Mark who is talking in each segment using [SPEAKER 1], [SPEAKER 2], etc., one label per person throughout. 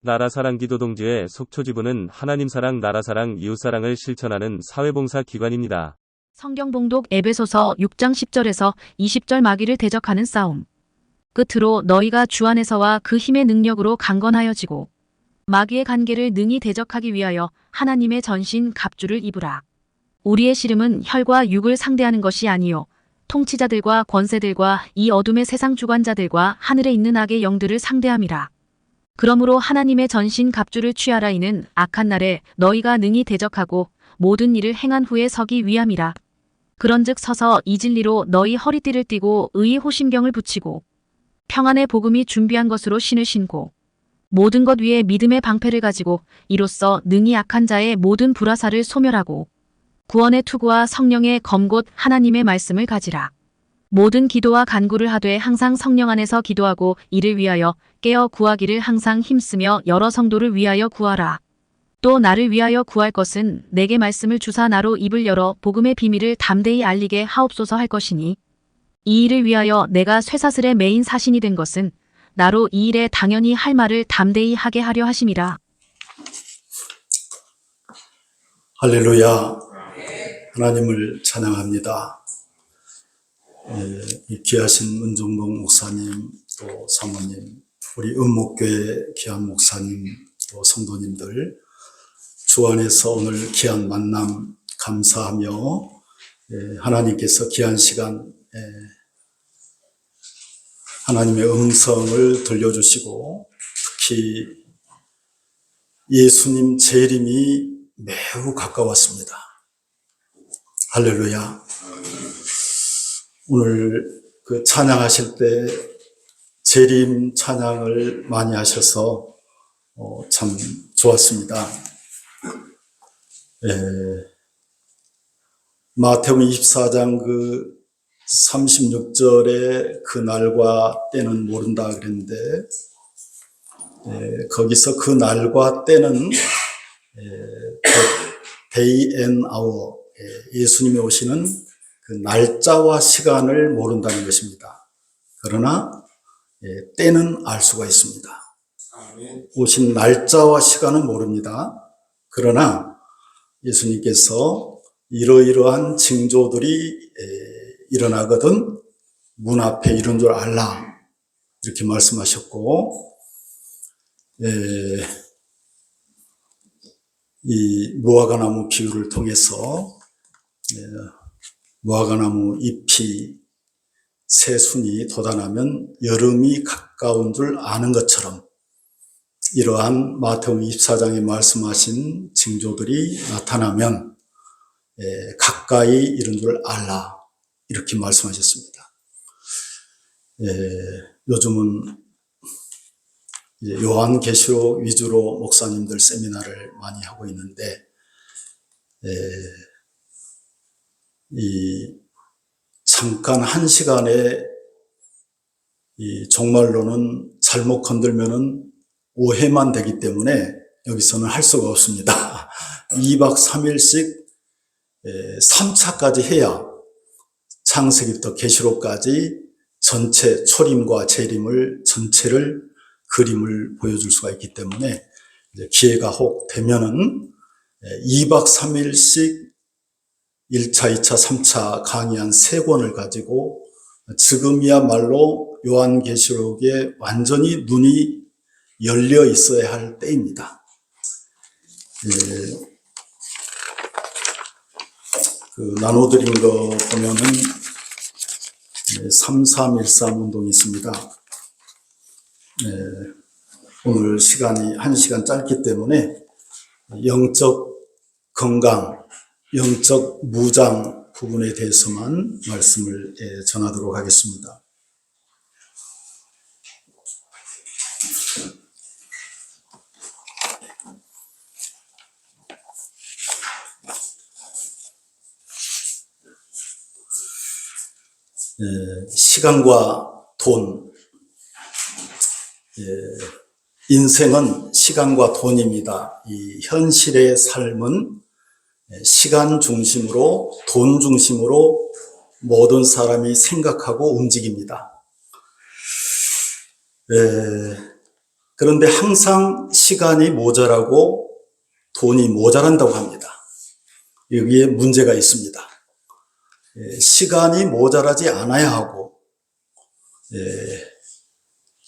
[SPEAKER 1] 나라사랑 기도동지회 속초지부는 하나님사랑, 나라사랑, 이웃사랑을 실천하는 사회봉사 기관입니다.
[SPEAKER 2] 성경봉독 에베소서 6장 10절에서 20절 마귀를 대적하는 싸움. 끝으로 너희가 주 안에서와 그 힘의 능력으로 강건하여지고 마귀의 간계를 능히 대적하기 위하여 하나님의 전신 갑주를 입으라. 우리의 씨름은 혈과 육을 상대하는 것이 아니요 통치자들과 권세들과 이 어둠의 세상 주관자들과 하늘에 있는 악의 영들을 상대함이라. 그러므로 하나님의 전신 갑주를 취하라. 이는 악한 날에 너희가 능히 대적하고 모든 일을 행한 후에 서기 위함이라. 그런즉 서서 이 진리로 너희 허리띠를 띠고 의의 호심경을 붙이고 평안의 복음이 준비한 것으로 신을 신고 모든 것 위에 믿음의 방패를 가지고 이로써 능히 악한 자의 모든 불화살을 소멸하고 구원의 투구와 성령의 검 곧 하나님의 말씀을 가지라. 모든 기도와 간구를 하되 항상 성령 안에서 기도하고 이를 위하여 깨어 구하기를 항상 힘쓰며 여러 성도를 위하여 구하라. 또 나를 위하여 구할 것은 내게 말씀을 주사 나로 입을 열어 복음의 비밀을 담대히 알리게 하옵소서 할 것이니 이 일을 위하여 내가 쇠사슬의 메인 사신이 된 것은 나로 이 일에 당연히 할 말을 담대히 하게 하려 하심이라.
[SPEAKER 3] 할렐루야. 하나님을 찬양합니다. 이 귀하신 문종봉 목사님, 또 사모님, 우리 은목교회 귀한 목사님, 또 성도님들, 주 안에서 오늘 귀한 만남 감사하며 하나님께서 귀한 시간 하나님의 음성을 들려주시고 특히 예수님 재림이 매우 가까웠습니다. 할렐루야. 오늘 그 찬양하실 때 재림 찬양을 많이 하셔서 참 좋았습니다. 마태복음 24장 그 36절에 그 날과 때는 모른다 그랬는데 거기서 그 날과 때는 day and hour, 예수님이 오시는 그 날짜와 시간을 모른다는 것입니다. 그러나 때는 알 수가 있습니다. 오신 날짜와 시간은 모릅니다. 그러나 예수님께서 이러이러한 징조들이 일어나거든 문 앞에 이런 줄 알라 이렇게 말씀하셨고, 이 무화과나무 비유를 통해서 무화과나무 잎이 새순이 돋아나면 여름이 가까운 줄 아는 것처럼 이러한 마태복음 24장에 말씀하신 징조들이 나타나면 가까이 이런 줄 알라 이렇게 말씀하셨습니다. 요즘은 요한계시록 위주로 목사님들 세미나를 많이 하고 있는데 이 잠깐 한 시간에 이 종말론은 잘못 건들면은 오해만 되기 때문에 여기서는 할 수가 없습니다. 2박 3일씩 3차까지 해야 창세기부터 계시록까지 전체 초림과 재림을 전체를 그림을 보여줄 수가 있기 때문에 기회가 혹 되면은 2박 3일씩 1차, 2차, 3차 강의 한 3권을 가지고 지금이야말로 요한계시록에 완전히 눈이 열려 있어야 할 때입니다. 그 나눠드린 거 보면은 3313 운동이 있습니다. 오늘 시간이 1시간 짧기 때문에 영적 건강, 영적 무장 부분에 대해서만 말씀을 전하도록 하겠습니다. 시간과 돈, 인생은 시간과 돈입니다. 이 현실의 삶은 시간 중심으로, 돈 중심으로 모든 사람이 생각하고 움직입니다. 그런데 항상 시간이 모자라고 돈이 모자란다고 합니다. 여기에 문제가 있습니다. 시간이 모자라지 않아야 하고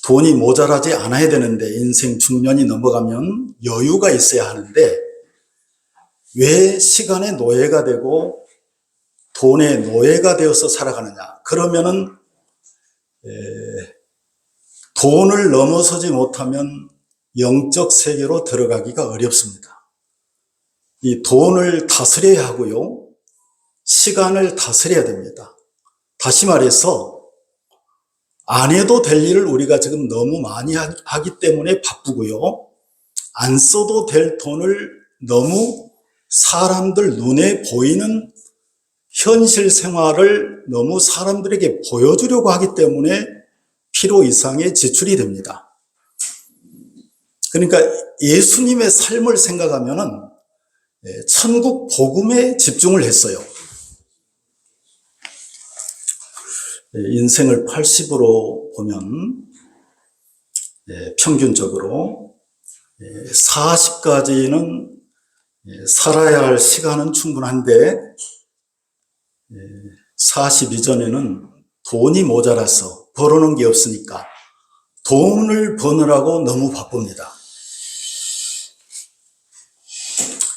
[SPEAKER 3] 돈이 모자라지 않아야 되는데 인생 중년이 넘어가면 여유가 있어야 하는데 왜 시간의 노예가 되고 돈의 노예가 되어서 살아가느냐? 그러면은 돈을 넘어서지 못하면 영적 세계로 들어가기가 어렵습니다. 이 돈을 다스려야 하고요. 시간을 다스려야 됩니다. 다시 말해서 안 해도 될 일을 우리가 지금 너무 많이 하기 때문에 바쁘고요. 안 써도 될 돈을 너무 사람들 눈에 보이는 현실 생활을 너무 사람들에게 보여주려고 하기 때문에 필요 이상의 지출이 됩니다. 그러니까 예수님의 삶을 생각하면은 천국 복음에 집중을 했어요. 인생을 80으로 보면 평균적으로 40까지는 살아야 할 시간은 충분한데 40 이전에는 돈이 모자라서 벌어놓은 게 없으니까 돈을 버느라고 너무 바쁩니다.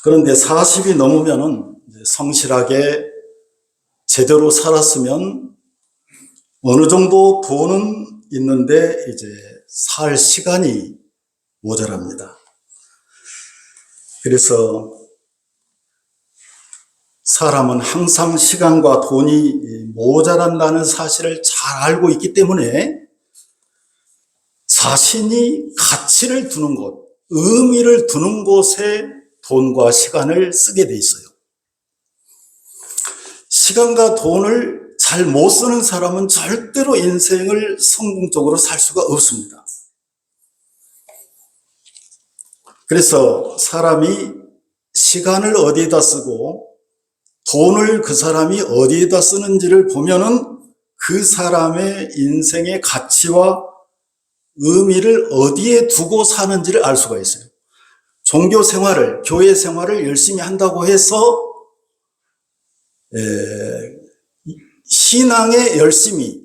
[SPEAKER 3] 그런데 40이 넘으면은 성실하게 제대로 살았으면 어느 정도 돈은 있는데 이제 살 시간이 모자랍니다. 그래서 사람은 항상 시간과 돈이 모자란다는 사실을 잘 알고 있기 때문에 자신이 가치를 두는 곳, 의미를 두는 곳에 돈과 시간을 쓰게 돼 있어요. 시간과 돈을 잘 못 쓰는 사람은 절대로 인생을 성공적으로 살 수가 없습니다. 그래서 사람이 시간을 어디에다 쓰고 돈을 그 사람이 어디에다 쓰는지를 보면은 그 사람의 인생의 가치와 의미를 어디에 두고 사는지를 알 수가 있어요. 종교 생활을, 교회 생활을 열심히 한다고 해서 신앙에 열심히,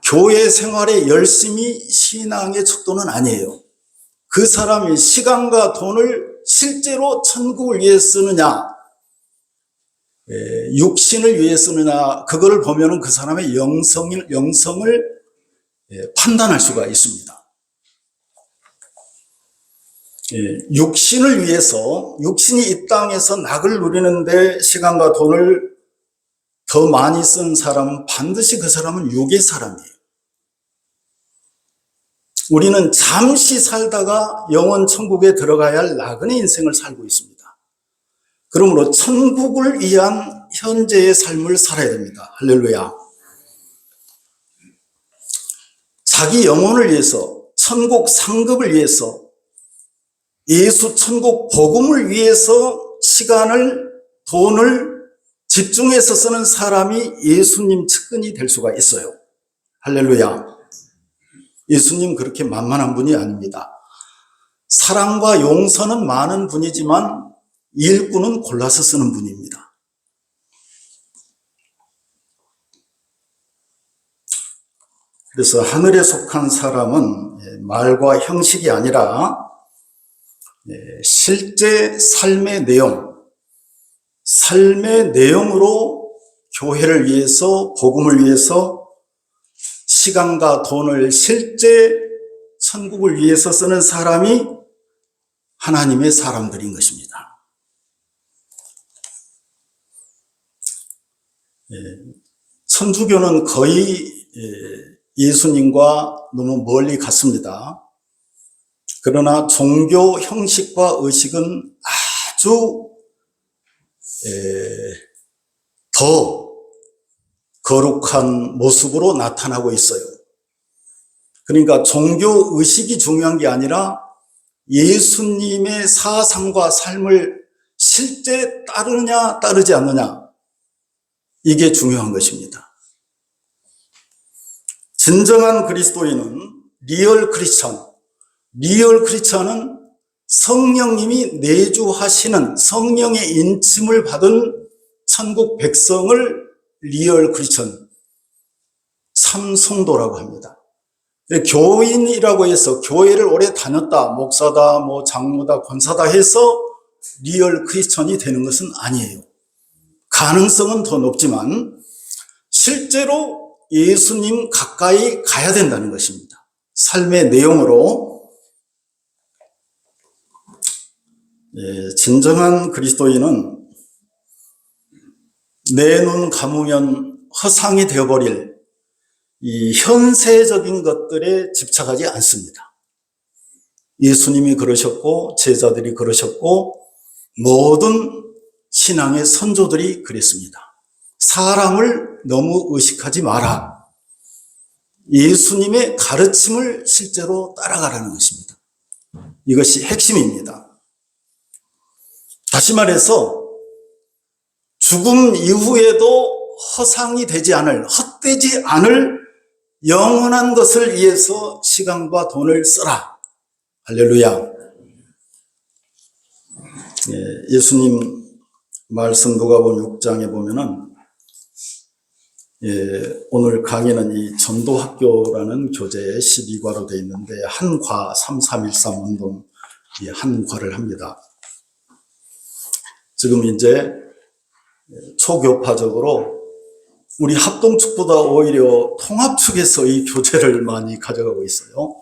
[SPEAKER 3] 교회 생활에 열심히 신앙의 척도는 아니에요. 그 사람이 시간과 돈을 실제로 천국을 위해 쓰느냐, 육신을 위해 쓰느냐, 그거를 보면은 그 사람의 영성을 판단할 수가 있습니다. 육신을 위해서, 육신이 이 땅에서 낙을 누리는데 시간과 돈을 더 많이 쓴 사람은 반드시 그 사람은 육의 사람이에요. 우리는 잠시 살다가 영원 천국에 들어가야 할 나그네 인생을 살고 있습니다. 그러므로 천국을 위한 현재의 삶을 살아야 됩니다. 할렐루야. 자기 영혼을 위해서, 천국 상급을 위해서, 예수 천국 복음을 위해서 시간을, 돈을 집중해서 쓰는 사람이 예수님 측근이 될 수가 있어요. 할렐루야. 예수님 그렇게 만만한 분이 아닙니다. 사랑과 용서는 많은 분이지만 일꾼은 골라서 쓰는 분입니다. 그래서 하늘에 속한 사람은 말과 형식이 아니라 실제 삶의 내용으로 교회를 위해서, 복음을 위해서 시간과 돈을 실제 천국을 위해서 쓰는 사람이 하나님의 사람들인 것입니다. 천주교는 거의 예수님과 너무 멀리 갔습니다. 그러나 종교 형식과 의식은 아주 더 거룩한 모습으로 나타나고 있어요. 그러니까 종교 의식이 중요한 게 아니라 예수님의 사상과 삶을 실제 따르느냐 따르지 않느냐, 이게 중요한 것입니다. 진정한 그리스도인은, 리얼 크리스천, 리얼 크리스천은 성령님이 내주하시는 성령의 인침을 받은 천국 백성을 리얼 크리스천, 참 성도라고 합니다. 교인이라고 해서 교회를 오래 다녔다, 목사다, 장로다, 권사다 해서 리얼 크리스천이 되는 것은 아니에요. 가능성은 더 높지만 실제로 예수님 가까이 가야 된다는 것입니다. 삶의 내용으로 진정한 그리스도인은 내 눈 감으면 허상이 되어버릴 이 현세적인 것들에 집착하지 않습니다. 예수님이 그러셨고 제자들이 그러셨고 모든 신앙의 선조들이 그랬습니다. 사람을 너무 의식하지 마라. 예수님의 가르침을 실제로 따라가라는 것입니다. 이것이 핵심입니다. 다시 말해서 죽음 이후에도 허상이 되지 않을, 헛되지 않을 영원한 것을 위해서 시간과 돈을 써라. 할렐루야. 예수님 말씀 누가복음 6장에 보면은 오늘 강의는 이 전도학교라는 교재에 12과로 되어 있는데 한과 3313 운동 이 한과를 합니다. 지금 이제 초교파적으로 우리 합동측보다 오히려 통합측에서 이 교재를 많이 가져가고 있어요.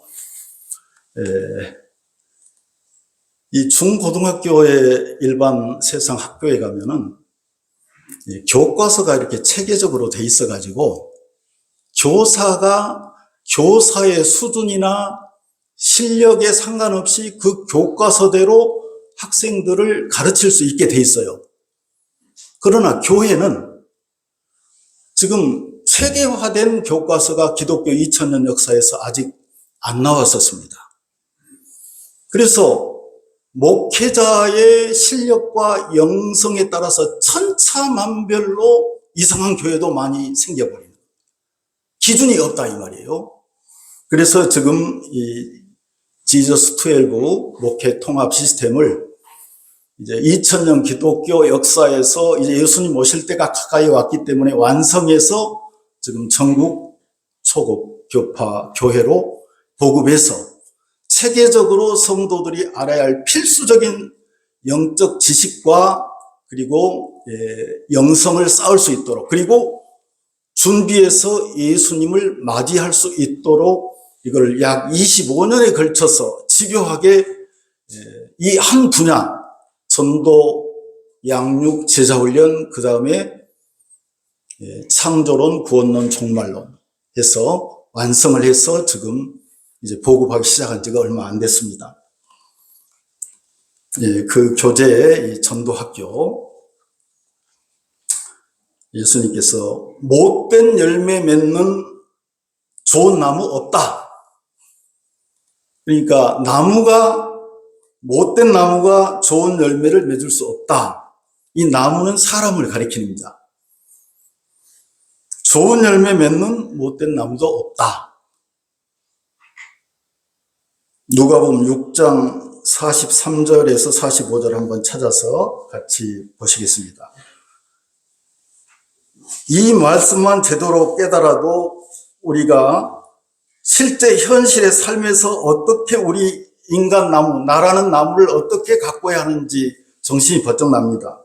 [SPEAKER 3] 이 중고등학교의 일반 세상 학교에 가면은 교과서가 이렇게 체계적으로 돼 있어가지고 교사가 교사의 수준이나 실력에 상관없이 그 교과서대로 학생들을 가르칠 수 있게 돼 있어요. 그러나 교회는 지금 체계화된 교과서가 기독교 2000년 역사에서 아직 안 나왔었습니다. 그래서 목회자의 실력과 영성에 따라서 천차만별로 이상한 교회도 많이 생겨버립니다. 기준이 없다 이 말이에요. 그래서 지금 이 지저스 12 목회 통합 시스템을 이제 2000년 기독교 역사에서 이제 예수님 오실 때가 가까이 왔기 때문에 완성해서 지금 전국 초급 교파 교회로 보급해서 체계적으로 성도들이 알아야 할 필수적인 영적 지식과 그리고 영성을 쌓을 수 있도록 그리고 준비해서 예수님을 맞이할 수 있도록 이걸 약 25년에 걸쳐서 집요하게 이 한 분야 전도, 양육, 제자훈련, 그 다음에 창조론, 구원론, 종말론 해서 완성을 해서 지금 이제 보급하기 시작한 지가 얼마 안 됐습니다. 그 교재의 전도학교 예수님께서 못된 열매 맺는 좋은 나무 없다. 그러니까 못된 나무가 좋은 열매를 맺을 수 없다. 이 나무는 사람을 가리킵니다. 좋은 열매 맺는 못된 나무도 없다. 누가복음 6장 43절에서 45절 한번 찾아서 같이 보시겠습니다. 이 말씀만 제대로 깨달아도 우리가 실제 현실의 삶에서 어떻게 우리 인간 나무, 나라는 나무를 어떻게 가꿔야 하는지 정신이 번쩍 납니다.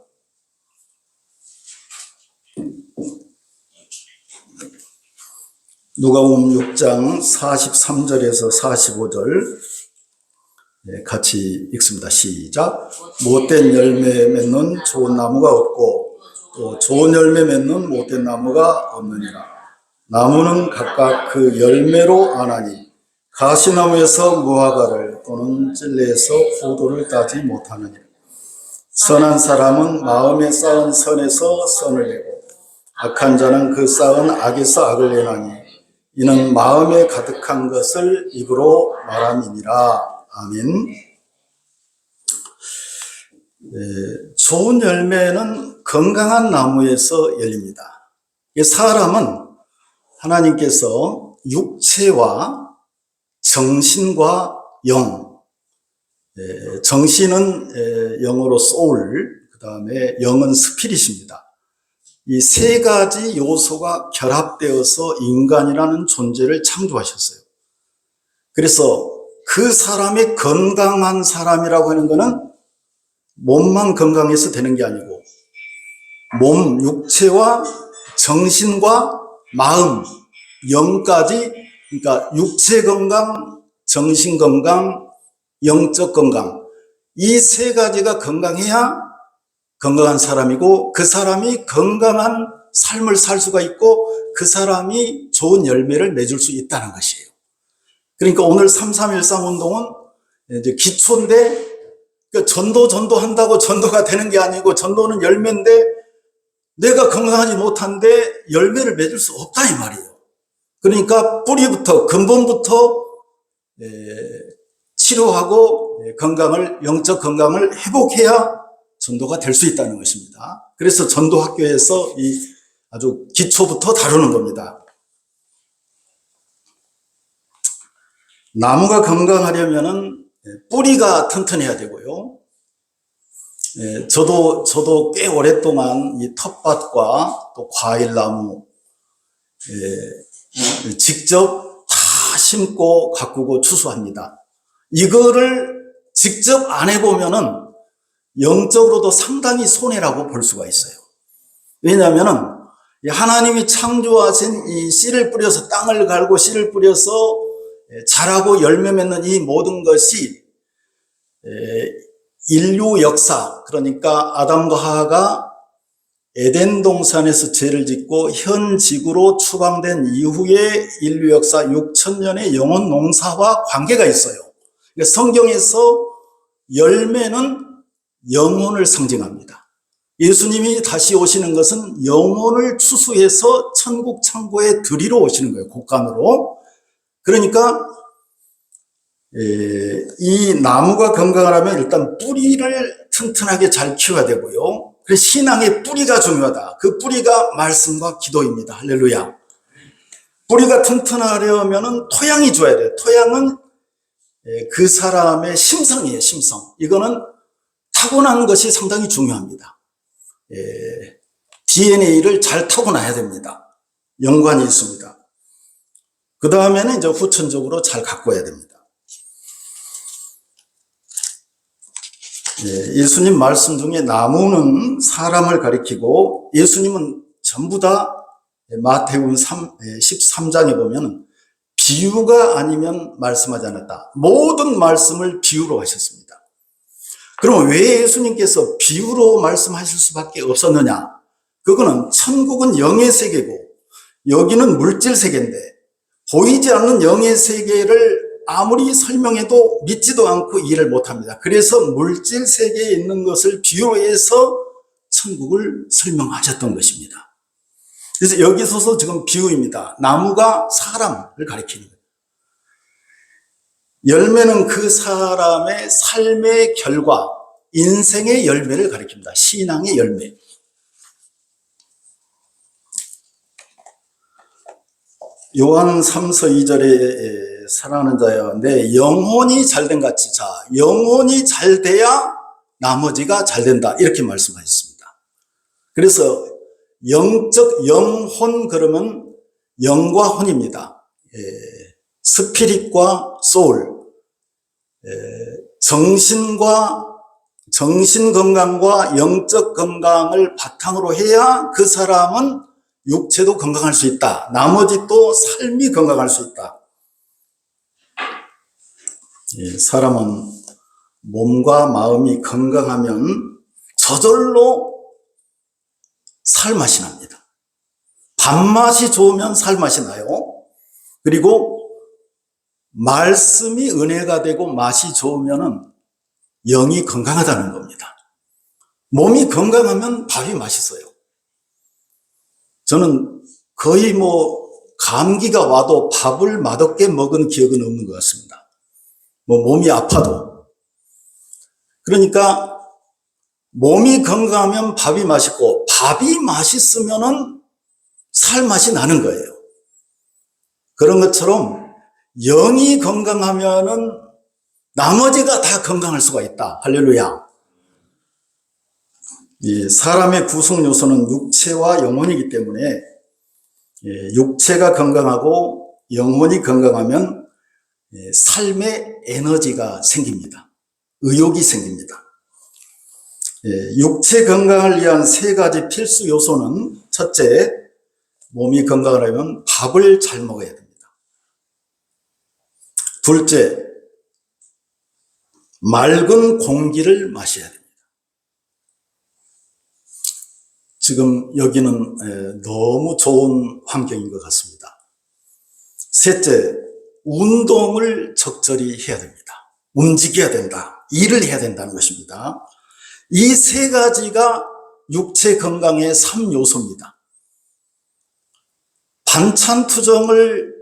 [SPEAKER 3] 누가복음 6장 43절에서 45절 같이 읽습니다. 시작. 못된 열매 맺는 좋은 나무가 없고 또 좋은 열매 맺는 못된 나무가 없느니라. 나무는 각각 그 열매로 아나니 가시나무에서 무화과를 또는 찔레에서 포도를 따지 못하느니라. 선한 사람은 마음에 쌓은 선에서 선을 내고 악한 자는 그 쌓은 악에서 악을 내나니 이는 마음에 가득한 것을 입으로 말함이니라. 아멘. 좋은 열매는 건강한 나무에서 열립니다. 사람은 하나님께서 육체와 정신과 영, 정신은 영어로 soul, 그 다음에 영은 스피릿입니다. 이 세 가지 요소가 결합되어서 인간이라는 존재를 창조하셨어요. 그래서 그 사람의 건강한 사람이라고 하는 것은 몸만 건강해서 되는 게 아니고 몸, 육체와 정신과 마음, 영까지, 그러니까 육체 건강, 정신 건강, 영적 건강, 이 세 가지가 건강해야 건강한 사람이고 그 사람이 건강한 삶을 살 수가 있고 그 사람이 좋은 열매를 맺을 수 있다는 것이에요. 그러니까 오늘 3313 운동은 이제 기초인데 전도한다고 전도가 되는 게 아니고 전도는 열매인데 내가 건강하지 못한데 열매를 맺을 수 없다 이 말이에요. 그러니까 뿌리부터 근본부터 치료하고 건강을 영적 건강을 회복해야 전도가 될 수 있다는 것입니다. 그래서 전도학교에서 이 아주 기초부터 다루는 겁니다. 나무가 건강하려면은 뿌리가 튼튼해야 되고요. 저도 꽤 오랫동안 이 텃밭과 또 과일나무 직접 다 심고 가꾸고 추수합니다. 이거를 직접 안 해보면은 영적으로도 상당히 손해라고 볼 수가 있어요. 왜냐하면은 하나님이 창조하신 이 씨를 뿌려서 땅을 갈고 씨를 뿌려서 자라고 열매 맺는 이 모든 것이 인류 역사, 그러니까 아담과 하와가 에덴 동산에서 죄를 짓고 현 지구로 추방된 이후의 인류 역사 6,000년의 영혼 농사와 관계가 있어요. 성경에서 열매는 영혼을 상징합니다. 예수님이 다시 오시는 것은 영혼을 추수해서 천국 창고에 들이러 오시는 거예요. 곡간으로. 그러니까 이 나무가 건강하려면 일단 뿌리를 튼튼하게 잘 키워야 되고요. 그래서 신앙의 뿌리가 중요하다. 그 뿌리가 말씀과 기도입니다. 할렐루야. 뿌리가 튼튼하려면 토양이 좋아야 돼요. 토양은 그 사람의 심성이에요. 심성. 이거는 타고난 것이 상당히 중요합니다. DNA를 잘 타고나야 됩니다. 연관이 있습니다. 그 다음에는 이제 후천적으로 잘 가꿔야 됩니다. 예수님 말씀 중에 나무는 사람을 가리키고 예수님은 전부 다 마태복음 13장에 보면 비유가 아니면 말씀하지 않았다. 모든 말씀을 비유로 하셨습니다. 그럼 왜 예수님께서 비유로 말씀하실 수밖에 없었느냐? 그거는 천국은 영의 세계고 여기는 물질 세계인데 보이지 않는 영의 세계를 아무리 설명해도 믿지도 않고 이해를 못합니다. 그래서 물질 세계에 있는 것을 비유로 해서 천국을 설명하셨던 것입니다. 그래서 여기서도 지금 비유입니다. 나무가 사람을 가리키는 거예요. 열매는 그 사람의 삶의 결과, 인생의 열매를 가리킵니다. 신앙의 열매. 요한 3서 2절에 사랑하는 자여, 내 영혼이 잘된 같이, 자, 영혼이 잘 돼야 나머지가 잘 된다. 이렇게 말씀하셨습니다. 그래서 영적 영혼 그러면 영과 혼입니다. 스피릿과 소울, 정신 건강과 영적 건강을 바탕으로 해야 그 사람은 육체도 건강할 수 있다. 나머지 또 삶이 건강할 수 있다. 사람은 몸과 마음이 건강하면 저절로 살맛이 납니다. 밥맛이 좋으면 살맛이 나요. 그리고 말씀이 은혜가 되고 맛이 좋으면 영이 건강하다는 겁니다. 몸이 건강하면 밥이 맛있어요. 저는 거의 감기가 와도 밥을 맛없게 먹은 기억은 없는 것 같습니다. 몸이 아파도. 그러니까 몸이 건강하면 밥이 맛있고 밥이 맛있으면은 살맛이 나는 거예요. 그런 것처럼 영이 건강하면은 나머지가 다 건강할 수가 있다. 할렐루야. 이 사람의 구성 요소는 육체와 영혼이기 때문에 육체가 건강하고 영혼이 건강하면 삶의 에너지가 생깁니다. 의욕이 생깁니다. 육체 건강을 위한 세 가지 필수 요소는 첫째, 몸이 건강하려면 밥을 잘 먹어야 됩니다. 둘째, 맑은 공기를 마셔야 됩니다. 지금 여기는 너무 좋은 환경인 것 같습니다. 셋째, 운동을 적절히 해야 됩니다. 움직여야 된다. 일을 해야 된다는 것입니다. 이 세 가지가 육체 건강의 3요소입니다. 반찬 투정을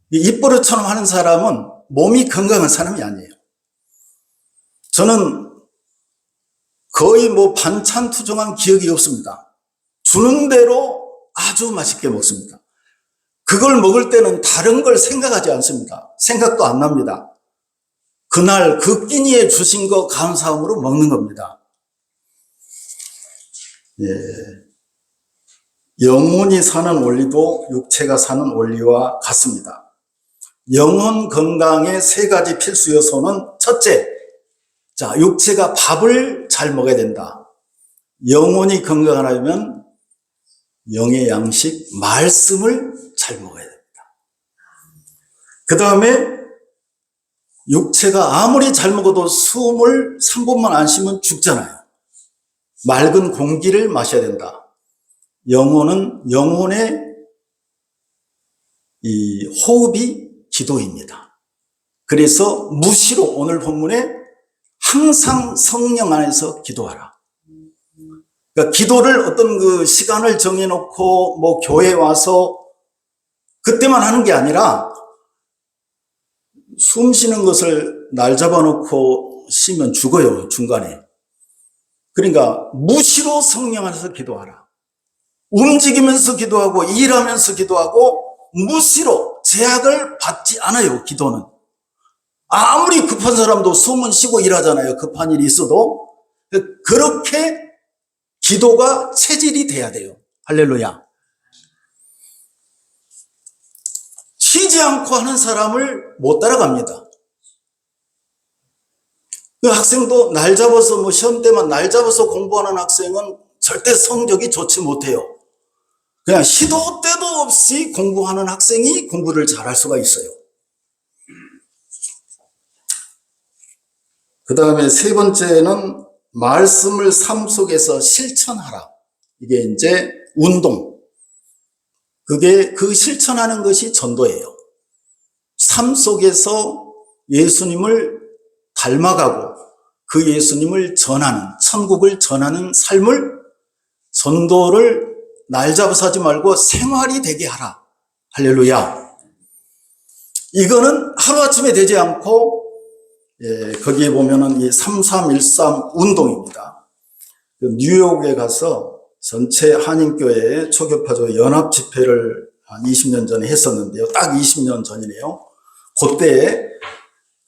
[SPEAKER 3] 입버릇처럼 하는 사람은 몸이 건강한 사람이 아니에요. 저는 거의 반찬 투정한 기억이 없습니다. 주는 대로 아주 맛있게 먹습니다. 그걸 먹을 때는 다른 걸 생각하지 않습니다. 생각도 안 납니다. 그날 그 끼니에 주신 거 감사함으로 먹는 겁니다. 영혼이 사는 원리도 육체가 사는 원리와 같습니다. 영혼 건강의 세 가지 필수 요소는 첫째, 육체가 밥을 잘 먹어야 된다. 영혼이 건강하려면 영의 양식, 말씀을 잘 먹어야 됩니다. 그 다음에 육체가 아무리 잘 먹어도 숨을 3분만 안 쉬면 죽잖아요. 맑은 공기를 마셔야 된다. 영혼은 영혼의 이 호흡이 기도입니다. 그래서 무시로 오늘 본문에 항상 성령 안에서 기도하라. 그러니까 기도를 어떤 그 시간을 정해놓고 교회에 와서 그때만 하는 게 아니라 숨 쉬는 것을 날 잡아놓고 쉬면 죽어요, 중간에. 그러니까 무시로 성령 안에서 기도하라. 움직이면서 기도하고 일하면서 기도하고 무시로 제약을 받지 않아요, 기도는. 아무리 급한 사람도 숨은 쉬고 일하잖아요, 급한 일이 있어도. 그렇게 기도가 체질이 돼야 돼요. 할렐루야. 쉬지 않고 하는 사람을 못 따라갑니다. 그 학생도 날 잡아서 시험 때만 날 잡아서 공부하는 학생은 절대 성적이 좋지 못해요. 그냥 시도 때도 없이 공부하는 학생이 공부를 잘할 수가 있어요. 그 다음에 세 번째는 말씀을 삶 속에서 실천하라. 이게 이제 운동. 그 실천하는 것이 전도예요. 삶 속에서 예수님을 닮아가고 그 예수님을 전하는, 천국을 전하는 삶을, 전도를 날 잡아서 하지 말고 생활이 되게 하라. 할렐루야. 이거는 하루아침에 되지 않고 거기에 보면은 이 3313 운동입니다. 뉴욕에 가서 전체 한인교회 초교파조 연합 집회를 한 20년 전에 했었는데요. 딱 20년 전이네요. 그때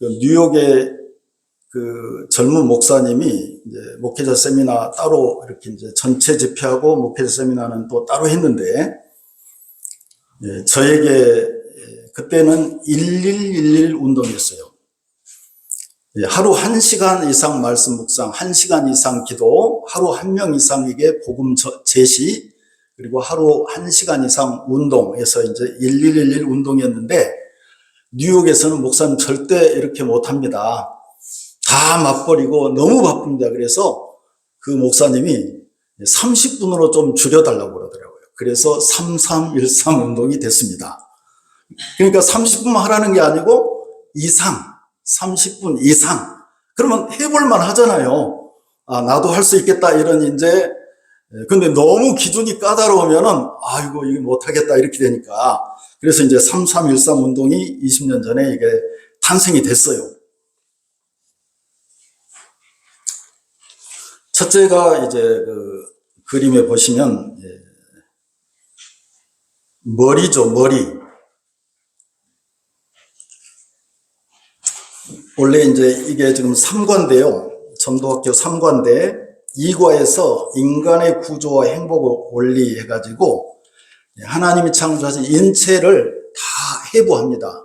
[SPEAKER 3] 뉴욕의 그 젊은 목사님이 이제 목회자 세미나 따로 이렇게 이제 전체 집회하고 목회자 세미나는 또 따로 했는데, 저에게 그때는 1111 운동이었어요. 하루 1시간 이상 말씀 묵상, 1시간 이상 기도, 하루 1명 이상에게 복음 제시, 그리고 하루 1시간 이상 운동에서 이제 1111 운동이었는데, 뉴욕에서는 목사님 절대 이렇게 못합니다. 다 맞벌이고 너무 바쁩니다. 그래서 그 목사님이 30분으로 좀 줄여달라고 그러더라고요. 그래서 3313 운동이 됐습니다. 그러니까 30분만 하라는 게 아니고 이상, 30분 이상. 그러면 해볼만 하잖아요. 아, 나도 할 수 있겠다. 이런 이제, 근데 너무 기준이 까다로우면은, 아이고, 이게 못하겠다. 이렇게 되니까. 그래서 이제 3313 운동이 20년 전에 이게 탄생이 됐어요. 첫째가 이제 그 그림에 보시면, 머리죠, 머리. 원래 이제 이게 지금 3과인데요. 전도학교 3과인데 2과에서 인간의 구조와 행복 원리 해가지고 하나님이 창조하신 인체를 다 해부합니다.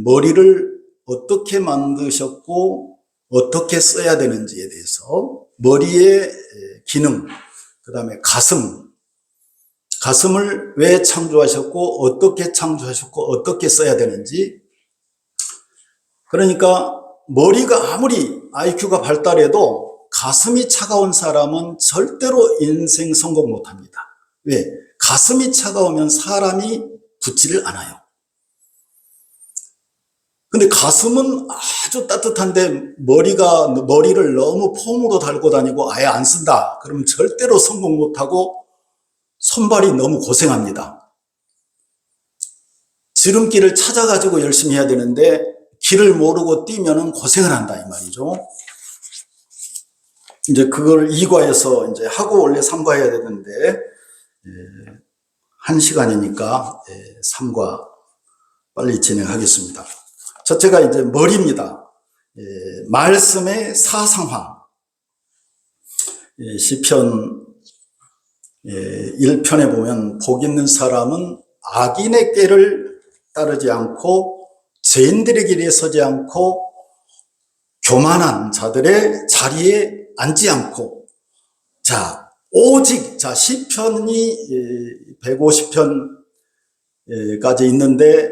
[SPEAKER 3] 머리를 어떻게 만드셨고 어떻게 써야 되는지에 대해서, 머리의 기능, 그 다음에 가슴을 왜 창조하셨고 어떻게 창조하셨고 어떻게 써야 되는지. 그러니까 머리가 아무리 IQ가 발달해도 가슴이 차가운 사람은 절대로 인생 성공 못합니다. 왜? 가슴이 차가우면 사람이 붙지를 않아요. 근데 가슴은 아주 따뜻한데 머리를 너무 폼으로 달고 다니고 아예 안 쓴다. 그러면 절대로 성공 못하고 손발이 너무 고생합니다. 지름길을 찾아가지고 열심히 해야 되는데 길을 모르고 뛰면은 고생을 한다 이 말이죠. 이제 그걸 2과에서 이제 하고 원래 3과 해야 되는데 1시간이니까 3과 빨리 진행하겠습니다. 첫째가 이제 머리입니다. 말씀의 사상화. 시편 1편에 보면 복 있는 사람은 악인의 꾀를 따르지 않고 죄인들의 길에 서지 않고 교만한 자들의 자리에 앉지 않고, 자 오직, 자 시편이 150편까지 있는데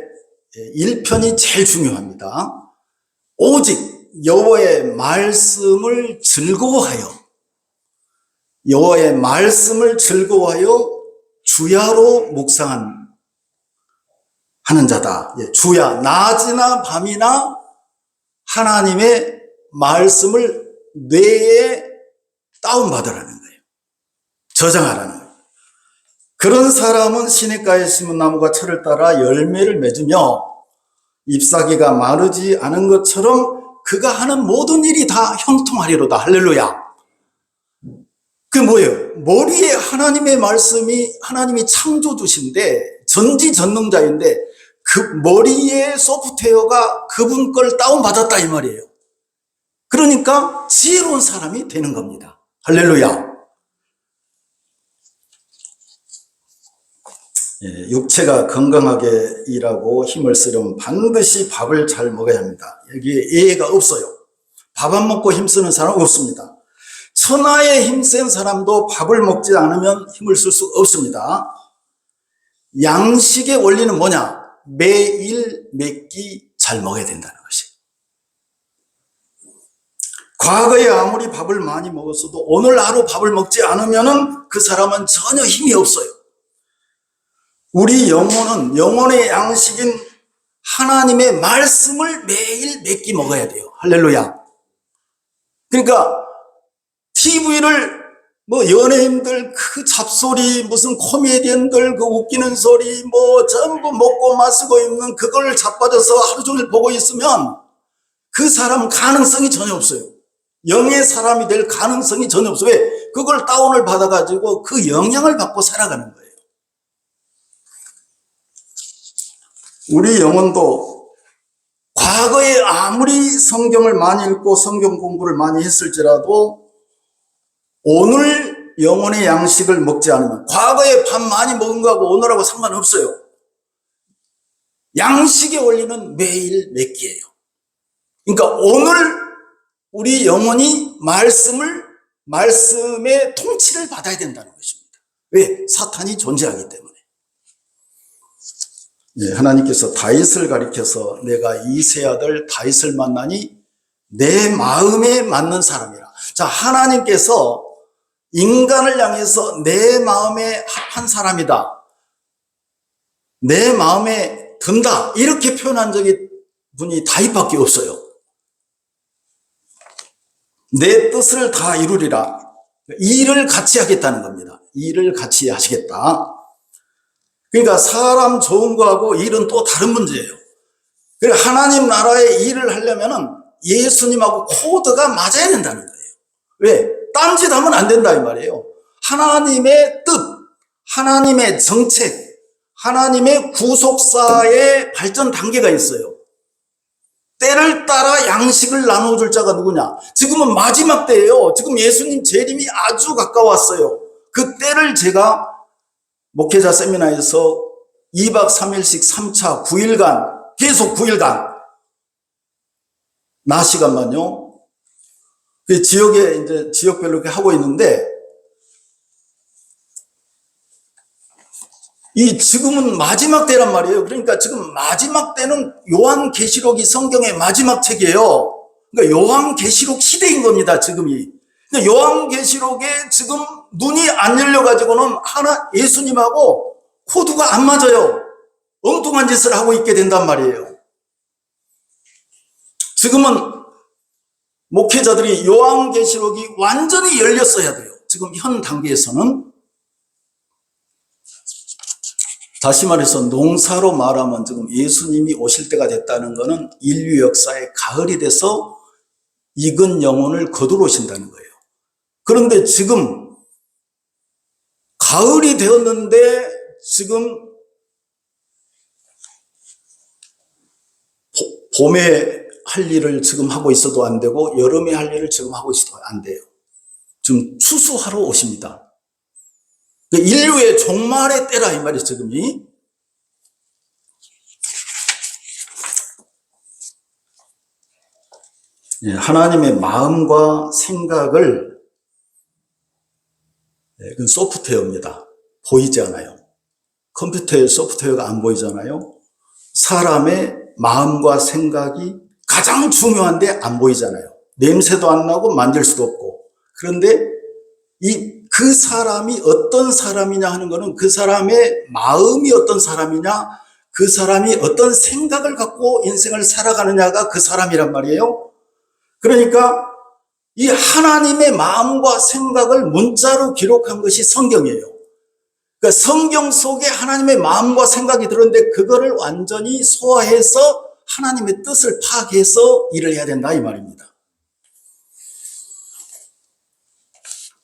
[SPEAKER 3] 1편이 제일 중요합니다. 오직 여호와의 말씀을 즐거워하여 주야로 묵상하는 자다. 주야, 낮이나 밤이나 하나님의 말씀을 뇌에 다운받으라는 거예요. 저장하라는 거예요. 그런 사람은 시냇가에 심은 나무가 철을 따라 열매를 맺으며 잎사귀가 마르지 않은 것처럼 그가 하는 모든 일이 다 형통하리로다. 할렐루야. 그게 뭐예요? 머리에 하나님의 말씀이, 하나님이 창조주신데 전지전능자인데 그 머리에 소프트웨어가 그분 걸 다운받았다 이 말이에요. 그러니까 지혜로운 사람이 되는 겁니다. 할렐루야. 육체가 건강하게 일하고 힘을 쓰려면 반드시 밥을 잘 먹어야 합니다. 여기에 예외가 없어요. 밥 안 먹고 힘쓰는 사람 없습니다. 천하에 힘센 사람도 밥을 먹지 않으면 힘을 쓸 수 없습니다. 양식의 원리는 뭐냐? 매일 몇 끼 잘 먹어야 된다는 것이에요. 과거에 아무리 밥을 많이 먹었어도 오늘 하루 밥을 먹지 않으면 그 사람은 전혀 힘이 없어요. 우리 영혼의 양식인 하나님의 말씀을 매일 몇 끼 먹어야 돼요. 할렐루야. 그러니까 TV를 연예인들 그 잡소리, 무슨 코미디언들 그 웃기는 소리 전부 먹고 마시고 있는 그걸 자빠져서 하루 종일 보고 있으면 그 사람 가능성이 전혀 없어요. 영의 사람이 될 가능성이 전혀 없어요. 왜? 그걸 다운을 받아가지고 그 영향을 받고 살아가는 거예요. 우리 영혼도 과거에 아무리 성경을 많이 읽고 성경 공부를 많이 했을지라도 오늘 영혼의 양식을 먹지 않으면, 과거에 밥 많이 먹은 거하고 오늘하고 상관없어요. 양식의 원리는 매일 몇 끼예요. 그러니까 오늘 우리 영혼이 말씀의 통치를 받아야 된다는 것입니다. 왜? 사탄이 존재하기 때문에. 하나님께서 다윗을 가리켜서 내가 이세 아들 다윗을 만나니 내 마음에 맞는 사람이라. 자, 하나님께서 인간을 향해서 내 마음에 합한 사람이다, 내 마음에 든다, 이렇게 표현한 적이 분이 다윗밖에 없어요. 내 뜻을 다 이루리라. 일을 같이 하겠다는 겁니다. 일을 같이 하시겠다. 그러니까 사람 좋은 거하고 일은 또 다른 문제예요. 그러니까 하나님 나라의 일을 하려면은 예수님하고 코드가 맞아야 된다는 거예요. 왜? 딴짓하면 안 된다 이 말이에요. 하나님의 뜻, 하나님의 정책, 하나님의 구속사의 발전 단계가 있어요. 때를 따라 양식을 나눠줄 자가 누구냐? 지금은 마지막 때예요. 지금 예수님 재림이 아주 가까웠어요. 그 때를 제가 목회자 세미나에서 2박 3일씩 3차 9일간 계속 9일간 낮 시간만요. 그 지역에 이제 지역별로 이렇게 하고 있는데 이 지금은 마지막 때란 말이에요. 그러니까 지금 마지막 때는 요한계시록이 성경의 마지막 책이에요. 그러니까 요한계시록 시대인 겁니다. 지금이. 그러니까 요한계시록에 지금 눈이 안 열려가지고는 예수님하고 코드가 안 맞아요. 엉뚱한 짓을 하고 있게 된단 말이에요. 지금은 목회자들이 요한계시록이 완전히 열렸어야 돼요. 지금 현 단계에서는. 다시 말해서 농사로 말하면 지금 예수님이 오실 때가 됐다는 것은 인류 역사의 가을이 돼서 익은 영혼을 거두러 오신다는 거예요. 그런데 지금 가을이 되었는데 지금 봄에 할 일을 지금 하고 있어도 안 되고 여름에 할 일을 지금 하고 있어도 안 돼요. 지금 추수하러 오십니다. 인류의 종말의 때라 이 말이에요. 지금이. 하나님의 마음과 생각을 그건 소프트웨어입니다. 보이지 않아요. 컴퓨터의 소프트웨어가 안 보이잖아요. 사람의 마음과 생각이 가장 중요한데 안 보이잖아요. 냄새도 안 나고 만질 수도 없고. 그런데 그 사람이 어떤 사람이냐 하는 것은 그 사람의 마음이 어떤 사람이냐, 그 사람이 어떤 생각을 갖고 인생을 살아가느냐가 그 사람이란 말이에요. 그러니까 이 하나님의 마음과 생각을 문자로 기록한 것이 성경이에요. 그러니까 성경 속에 하나님의 마음과 생각이 들었는데 그거를 완전히 소화해서 하나님의 뜻을 파악해서 일을 해야 된다 이 말입니다.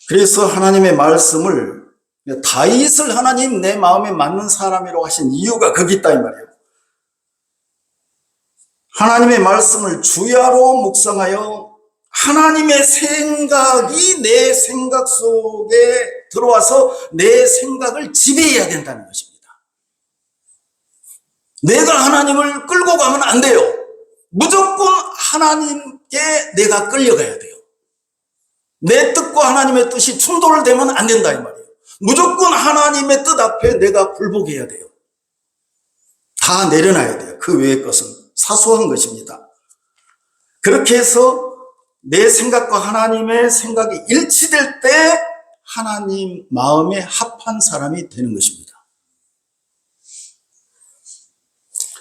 [SPEAKER 3] 그래서 하나님의 말씀을 다윗을 하나님 내 마음에 맞는 사람이라고 하신 이유가 거기 있다 이 말이에요. 하나님의 말씀을 주야로 묵상하여 하나님의 생각이 내 생각 속에 들어와서 내 생각을 지배해야 된다는 것입니다. 내가 하나님을 끌고 가면 안 돼요. 무조건 하나님께 내가 끌려가야 돼요. 내 뜻과 하나님의 뜻이 충돌되면 안 된다 이 말이에요. 무조건 하나님의 뜻 앞에 내가 굴복해야 돼요. 다 내려놔야 돼요. 그 외의 것은 사소한 것입니다. 그렇게 해서 내 생각과 하나님의 생각이 일치될 때 하나님 마음에 합한 사람이 되는 것입니다.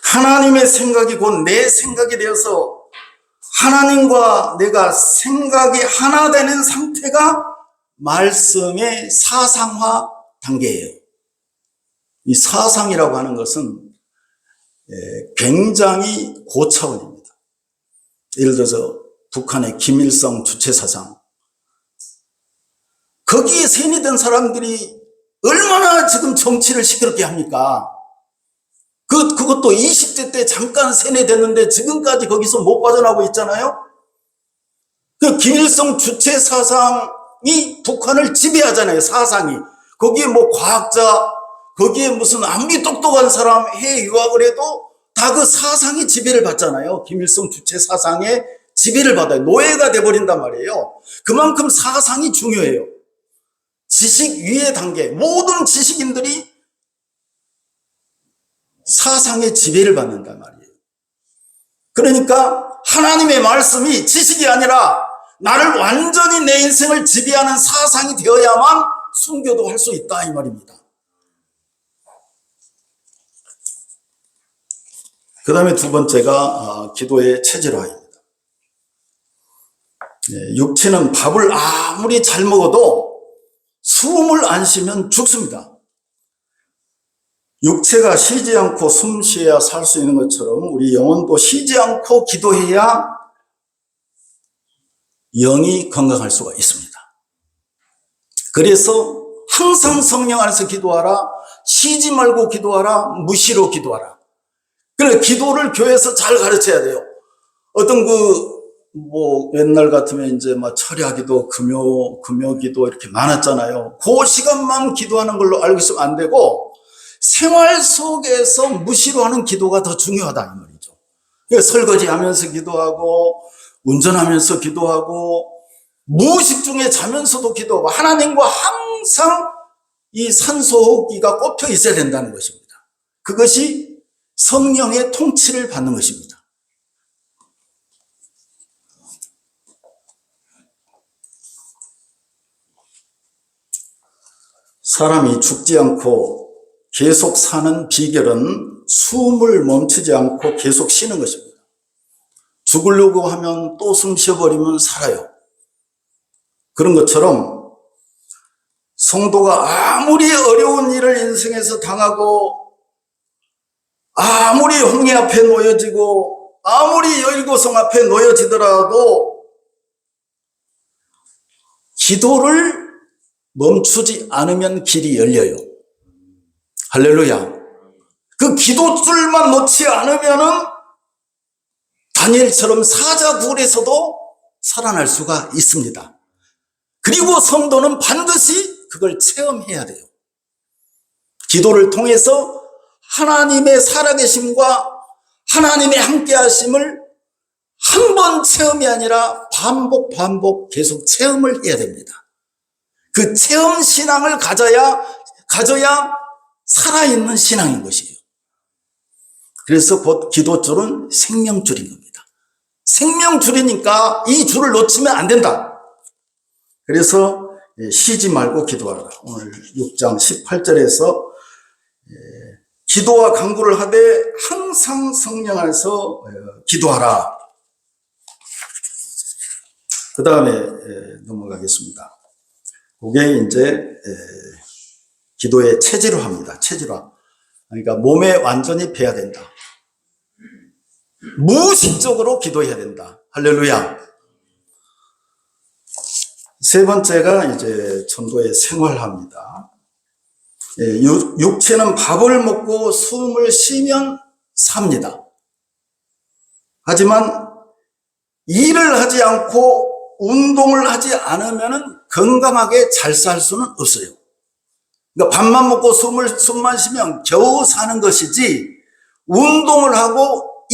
[SPEAKER 3] 하나님의 생각이 곧 내 생각이 되어서 하나님과 내가 생각이 하나 되는 상태가 말씀의 사상화 단계예요. 이 사상이라고 하는 것은 굉장히 고차원입니다. 예를 들어서 북한의 김일성 주체사상, 거기에 세뇌된 사람들이 얼마나 지금 정치를 시끄럽게 합니까? 그것도 20대 때 잠깐 세뇌됐는데 지금까지 거기서 못 빠져나오고 있잖아요. 그 김일성 주체 사상이 북한을 지배하잖아요. 사상이. 거기에 뭐 과학자, 거기에 무슨 아무리 똑똑한 사람 해외 유학을 해도 다 그 사상이 지배를 받잖아요. 김일성 주체 사상에 지배를 받아요. 노예가 돼버린단 말이에요. 그만큼 사상이 중요해요. 지식 위의 단계, 모든 지식인들이 사상의 지배를 받는단 말이에요. 그러니까 하나님의 말씀이 지식이 아니라 나를 완전히 내 인생을 지배하는 사상이 되어야만 순교도 할 수 있다 이 말입니다. 그 다음에 두 번째가 기도의 체질화입니다. 육체는 밥을 아무리 잘 먹어도 숨을 안 쉬면 죽습니다. 육체가 쉬지 않고 숨 쉬어야 살 수 있는 것처럼 우리 영혼도 쉬지 않고 기도해야 영이 건강할 수가 있습니다. 그래서 항상 성령 안에서 기도하라, 쉬지 말고 기도하라, 무시로 기도하라. 그래, 기도를 교회에서 잘 가르쳐야 돼요. 어떤 옛날 같으면 이제 막 철야기도, 금요기도 이렇게 많았잖아요. 그 시간만 기도하는 걸로 알고 있으면 안 되고, 생활 속에서 무시로 하는 기도가 더 중요하다, 이 말이죠. 그러니까 설거지 하면서 기도하고, 운전하면서 기도하고, 무의식 중에 자면서도 기도하고, 하나님과 항상 이 산소호흡기가 꼽혀 있어야 된다는 것입니다. 그것이 성령의 통치를 받는 것입니다. 사람이 죽지 않고 계속 사는 비결은 숨을 멈추지 않고 계속 쉬는 것입니다. 죽으려고 하면 또 숨 쉬어버리면 살아요. 그런 것처럼 성도가 아무리 어려운 일을 인생에서 당하고, 아무리 홍해 앞에 놓여지고, 아무리 여리고성 앞에 놓여지더라도 기도를 멈추지 않으면 길이 열려요. 할렐루야. 그 기도줄만 놓지 않으면은 다니엘처럼 사자굴에서도 살아날 수가 있습니다. 그리고 성도는 반드시 그걸 체험해야 돼요. 기도를 통해서 하나님의 살아계심과 하나님의 함께하심을 한 번 체험이 아니라 반복 계속 체험을 해야 됩니다. 그 체험 신앙을 가져야 살아있는 신앙인 것이에요. 그래서 곧 기도줄은 생명줄인 겁니다. 생명줄이니까 이 줄을 놓치면 안 된다. 그래서 쉬지 말고 기도하라. 오늘 6장 18절에서 기도와 간구를 하되 항상 성령 안에서 기도하라. 그 다음에 넘어가겠습니다. 그게 이제 기도의 체질화입니다. 체질화. 그러니까 몸에 완전히 배야 된다. 무의식적으로 기도해야 된다. 할렐루야. 세 번째가 이제 전도의 생활화입니다. 육체는 밥을 먹고 숨을 쉬면 삽니다. 하지만 일을 하지 않고 운동을 하지 않으면 건강하게 잘 살 수는 없어요. 그러니까 밥만 먹고 숨만 쉬면 겨우 사는 것이지, 운동을 하고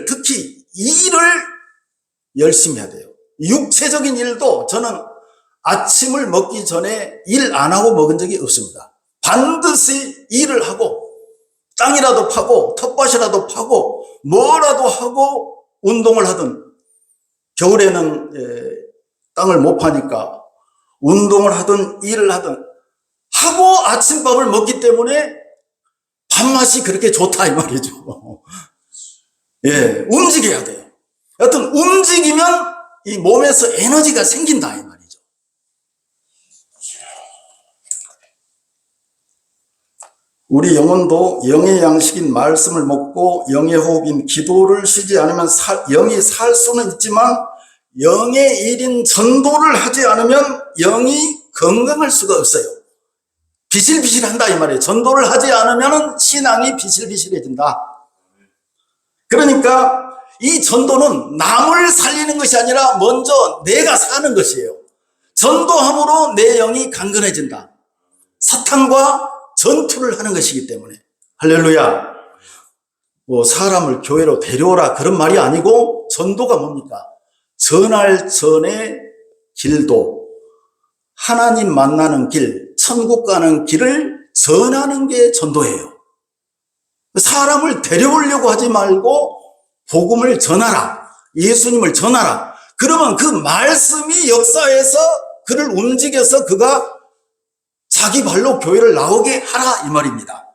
[SPEAKER 3] 특히 일을 열심히 해야 돼요. 육체적인 일도 저는 아침을 먹기 전에 일 안 하고 먹은 적이 없습니다. 반드시 일을 하고, 땅이라도 파고, 텃밭이라도 파고, 뭐라도 하고, 운동을 하든, 겨울에는 땅을 못 파니까 운동을 하든 일을 하든 하고 아침밥을 먹기 때문에 밥맛이 그렇게 좋다 이 말이죠. 예, 움직여야 돼요. 여튼 움직이면 이 몸에서 에너지가 생긴다 이 말이죠. 우리 영혼도 영의 양식인 말씀을 먹고 영의 호흡인 기도를 쉬지 않으면 영이 살 수는 있지만, 영의 일인 전도를 하지 않으면 영이 건강할 수가 없어요. 비실비실한다 이 말이에요. 전도를 하지 않으면 신앙이 비실비실해진다. 그러니까 이 전도는 남을 살리는 것이 아니라 먼저 내가 사는 것이에요. 전도함으로 내 영이 강건해진다. 사탄과 전투를 하는 것이기 때문에. 할렐루야. 사람을 교회로 데려오라 그런 말이 아니고, 전도가 뭡니까? 전할 전의 길도, 하나님 만나는 길, 천국 가는 길을 전하는 게 전도예요. 사람을 데려오려고 하지 말고 복음을 전하라. 예수님을 전하라. 그러면 그 말씀이 역사에서 그를 움직여서 그가 자기 발로 교회를 나오게 하라 이 말입니다.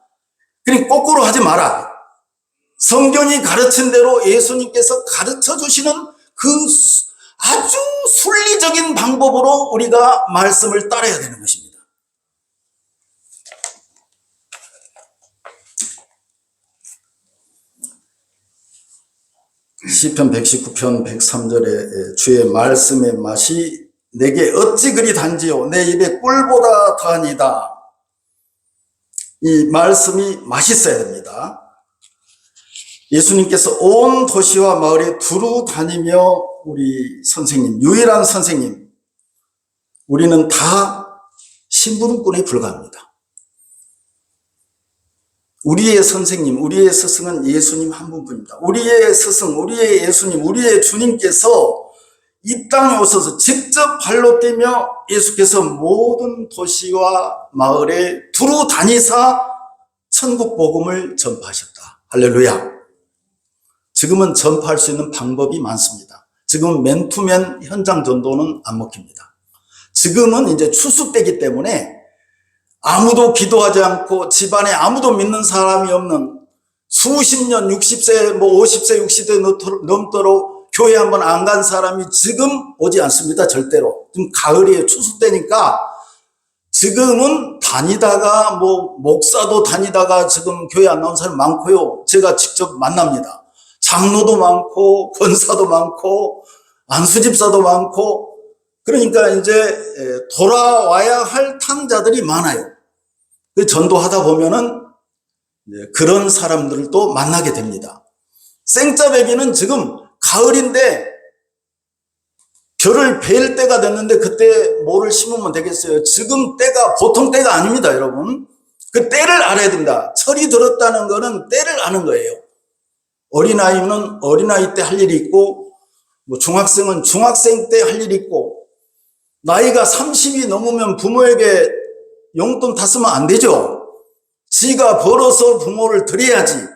[SPEAKER 3] 그러니까 거꾸로 하지 마라. 성경이 가르친 대로 예수님께서 가르쳐 주시는 그 아주 순리적인 방법으로 우리가 말씀을 따라야 되는 것입니다. 시편 119편 103절에 주의 말씀의 맛이 내게 어찌 그리 단지요 내 입에 꿀보다 더하니다. 이 말씀이 맛있어야 됩니다. 예수님께서 온 도시와 마을에 두루 다니며 우리 선생님, 유일한 선생님, 우리는 다 심부름꾼에 불과합니다. 우리의 선생님, 우리의 스승은 예수님 한 분뿐입니다. 우리의 스승, 우리의 예수님, 우리의 주님께서 이 땅에 오셔서 직접 발로 뛰며 예수께서 모든 도시와 마을에 두루 다니사 천국 복음을 전파하셨다. 할렐루야. 지금은 전파할 수 있는 방법이 많습니다. 지금은 맨투맨 현장 전도는 안 먹힙니다. 지금은 이제 추수때기 때문에 아무도 기도하지 않고 집안에 아무도 믿는 사람이 없는 수십 년 60세, 50세, 60세 넘도록 교회 한번 안 간 사람이 지금 오지 않습니다. 절대로. 지금 가을이에요. 추수 때니까 지금은 다니다가 목사도 다니다가 지금 교회 안 나온 사람 많고요. 제가 직접 만납니다. 장로도 많고 권사도 많고 안수집사도 많고 그러니까 이제 돌아와야 할 탕자들이 많아요. 전도하다 보면은 그런 사람들도 만나게 됩니다. 생짜배기는 지금 가을인데 벼를 벨 때가 됐는데 그때 뭐를 심으면 되겠어요? 지금 때가 보통 때가 아닙니다, 여러분. 그 때를 알아야 됩니다. 철이 들었다는 거는 때를 아는 거예요. 어린아이는 어린아이 때 할 일이 있고, 중학생은 중학생 때 할 일이 있고, 나이가 30이 넘으면 부모에게 용돈 다 쓰면 안 되죠. 지가 벌어서 부모를 드려야지.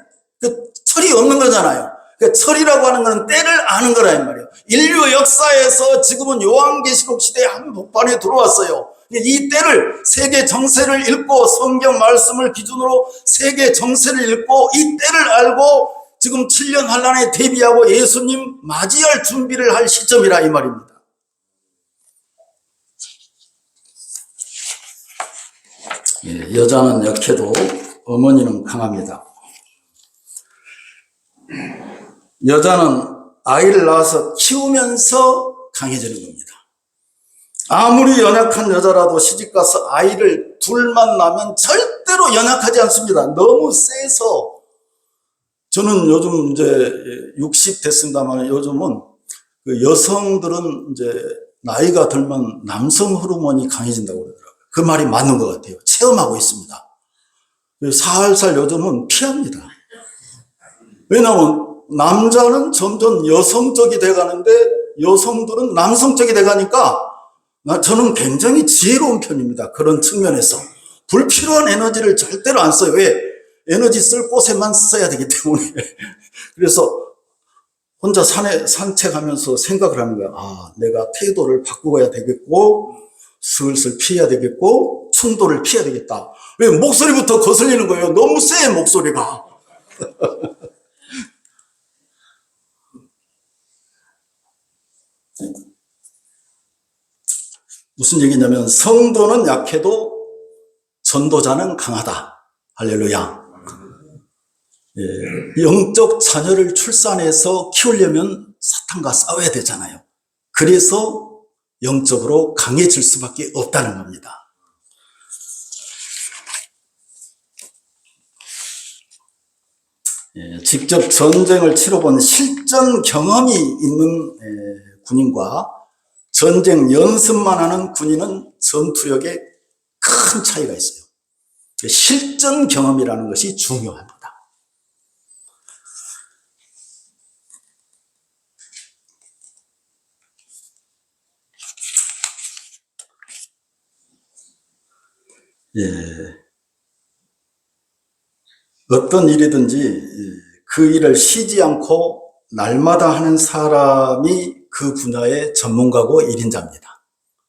[SPEAKER 3] 그 철이 없는 거잖아요. 그 철이라고 하는 건 때를 아는 거라 이 말이에요. 인류 역사에서 지금은 요한계시록 시대의 한복판에 들어왔어요. 이 때를 세계 정세를 읽고 성경 말씀을 기준으로 세계 정세를 읽고 이 때를 알고 지금 7년 환란에 대비하고 예수님 맞이할 준비를 할 시점이라 이 말입니다. 여자는 약해도 어머니는 강합니다. 여자는 아이를 낳아서 키우면서 강해지는 겁니다. 아무리 연약한 여자라도 시집가서 아이를 둘만 낳으면 절대로 연약하지 않습니다. 너무 세서. 저는 요즘 이제 60 됐습니다만 요즘은 그 여성들은 이제 나이가 들면 남성 호르몬이 강해진다고 그러더라고요. 그 말이 맞는 것 같아요. 체험하고 있습니다. 살살 요즘은 피합니다. 왜냐하면 남자는 점점 여성적이 돼가는데 여성들은 남성적이 돼가니까 저는 굉장히 지혜로운 편입니다. 그런 측면에서. 불필요한 에너지를 절대로 안 써요. 왜? 에너지 쓸 곳에만 써야 되기 때문에. 그래서 혼자 산책하면서 생각을 하는 거야. 아, 내가 태도를 바꾸어야 되겠고, 슬슬 피해야 되겠고, 충돌을 피해야 되겠다. 왜? 목소리부터 거슬리는 거예요. 너무 세, 목소리가. 무슨 얘기냐면 성도는 약해도 전도자는 강하다. 할렐루야. 영적 자녀를 출산해서 키우려면 사탄과 싸워야 되잖아요. 그래서 영적으로 강해질 수밖에 없다는 겁니다. 직접 전쟁을 치러본 실전 경험이 있는 군인과 전쟁 연습만 하는 군인은 전투력에 큰 차이가 있어요. 실전 경험이라는 것이 중요합니다. 어떤 일이든지 그 일을 쉬지 않고 날마다 하는 사람이 그 분야의 전문가고 1인자입니다.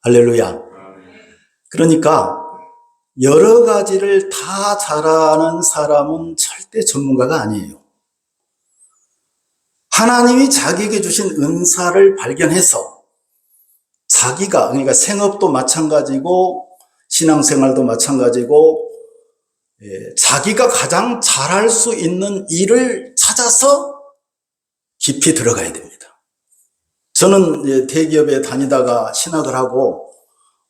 [SPEAKER 3] 할렐루야. 그러니까 여러 가지를 다 잘하는 사람은 절대 전문가가 아니에요. 하나님이 자기에게 주신 은사를 발견해서 자기가, 그러니까 생업도 마찬가지고 신앙생활도 마찬가지고 자기가 가장 잘할 수 있는 일을 찾아서 깊이 들어가야 됩니다. 저는 대기업에 다니다가 신학을 하고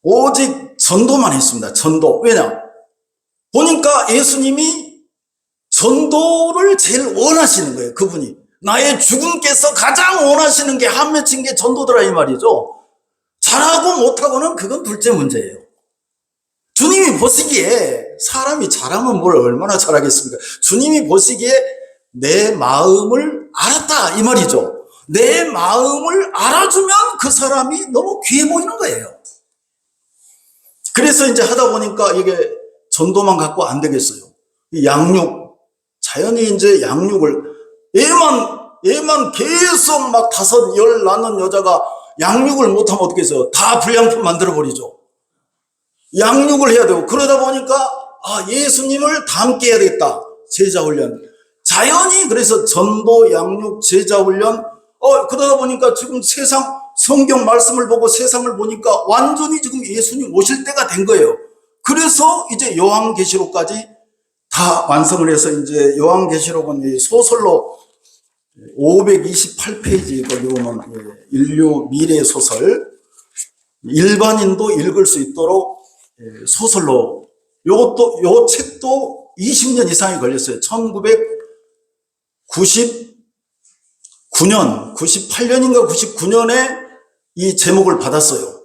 [SPEAKER 3] 오직 전도만 했습니다. 전도. 왜냐? 보니까 예수님이 전도를 제일 원하시는 거예요. 그분이. 나의 주군께서 가장 원하시는 게 한 맺힌 게 전도더라 이 말이죠. 잘하고 못하고는 그건 둘째 문제예요. 주님이 보시기에 사람이 잘하면 뭘 얼마나 잘하겠습니까? 주님이 보시기에 내 마음을 알았다 이 말이죠. 내 마음을 알아주면 그 사람이 너무 귀해 보이는 거예요. 그래서 이제 하다 보니까 이게 전도만 갖고 안 되겠어요. 양육, 자연히 이제 양육을, 애만 계속 막 5, 10 낳는 여자가 양육을 못하면 어떻게 해서 다 불량품 만들어버리죠. 양육을 해야 되고, 그러다 보니까, 예수님을 닮게 해야 되겠다. 제자훈련. 자연히 그래서 전도, 양육, 제자훈련, 그러다 보니까 지금 성경 말씀을 보고 세상을 보니까 완전히 지금 예수님 오실 때가 된 거예요. 그래서 이제 요한계시록까지 다 완성을 해서 이제 요한계시록은 소설로 528페이지 거기 보면 인류 미래 소설, 일반인도 읽을 수 있도록 소설로, 요 책도 20년 이상이 걸렸어요. 98년인가 99년에 이 제목을 받았어요.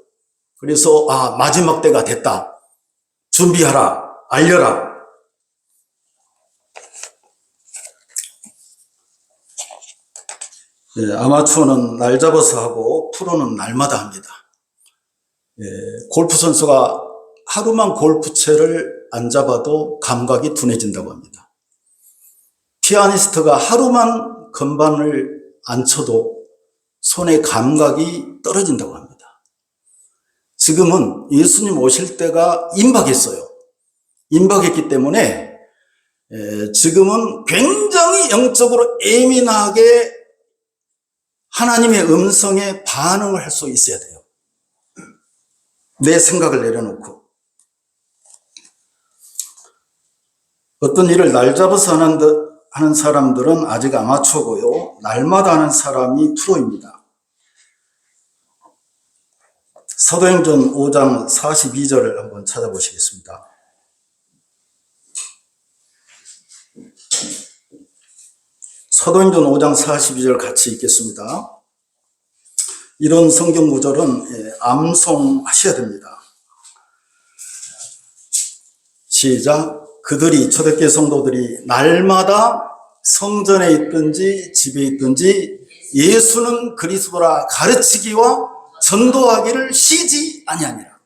[SPEAKER 3] 그래서 마지막 때가 됐다. 준비하라. 알려라. 아마추어는 날 잡아서 하고 프로는 날마다 합니다. 골프 선수가 하루만 골프채를 안 잡아도 감각이 둔해진다고 합니다. 피아니스트가 하루만 건반을 안 쳐도 손의 감각이 떨어진다고 합니다. 지금은 예수님 오실 때가 임박했어요. 임박했기 때문에 지금은 굉장히 영적으로 예민하게 하나님의 음성에 반응을 할 수 있어야 돼요. 내 생각을 내려놓고. 어떤 일을 날 잡아서 하는 사람들은 아직 아마추어고요. 날마다 하는 사람이 프로입니다. 사도행전 5장 42절을 한번 찾아보시겠습니다. 사도행전 5장 42절 같이 읽겠습니다. 이런 성경 구절은 암송하셔야 됩니다. 시작. 그들이, 초대교회 성도들이 날마다 성전에 있든지 집에 있든지 예수는 그리스도라 가르치기와 전도하기를 쉬지 아니하니라.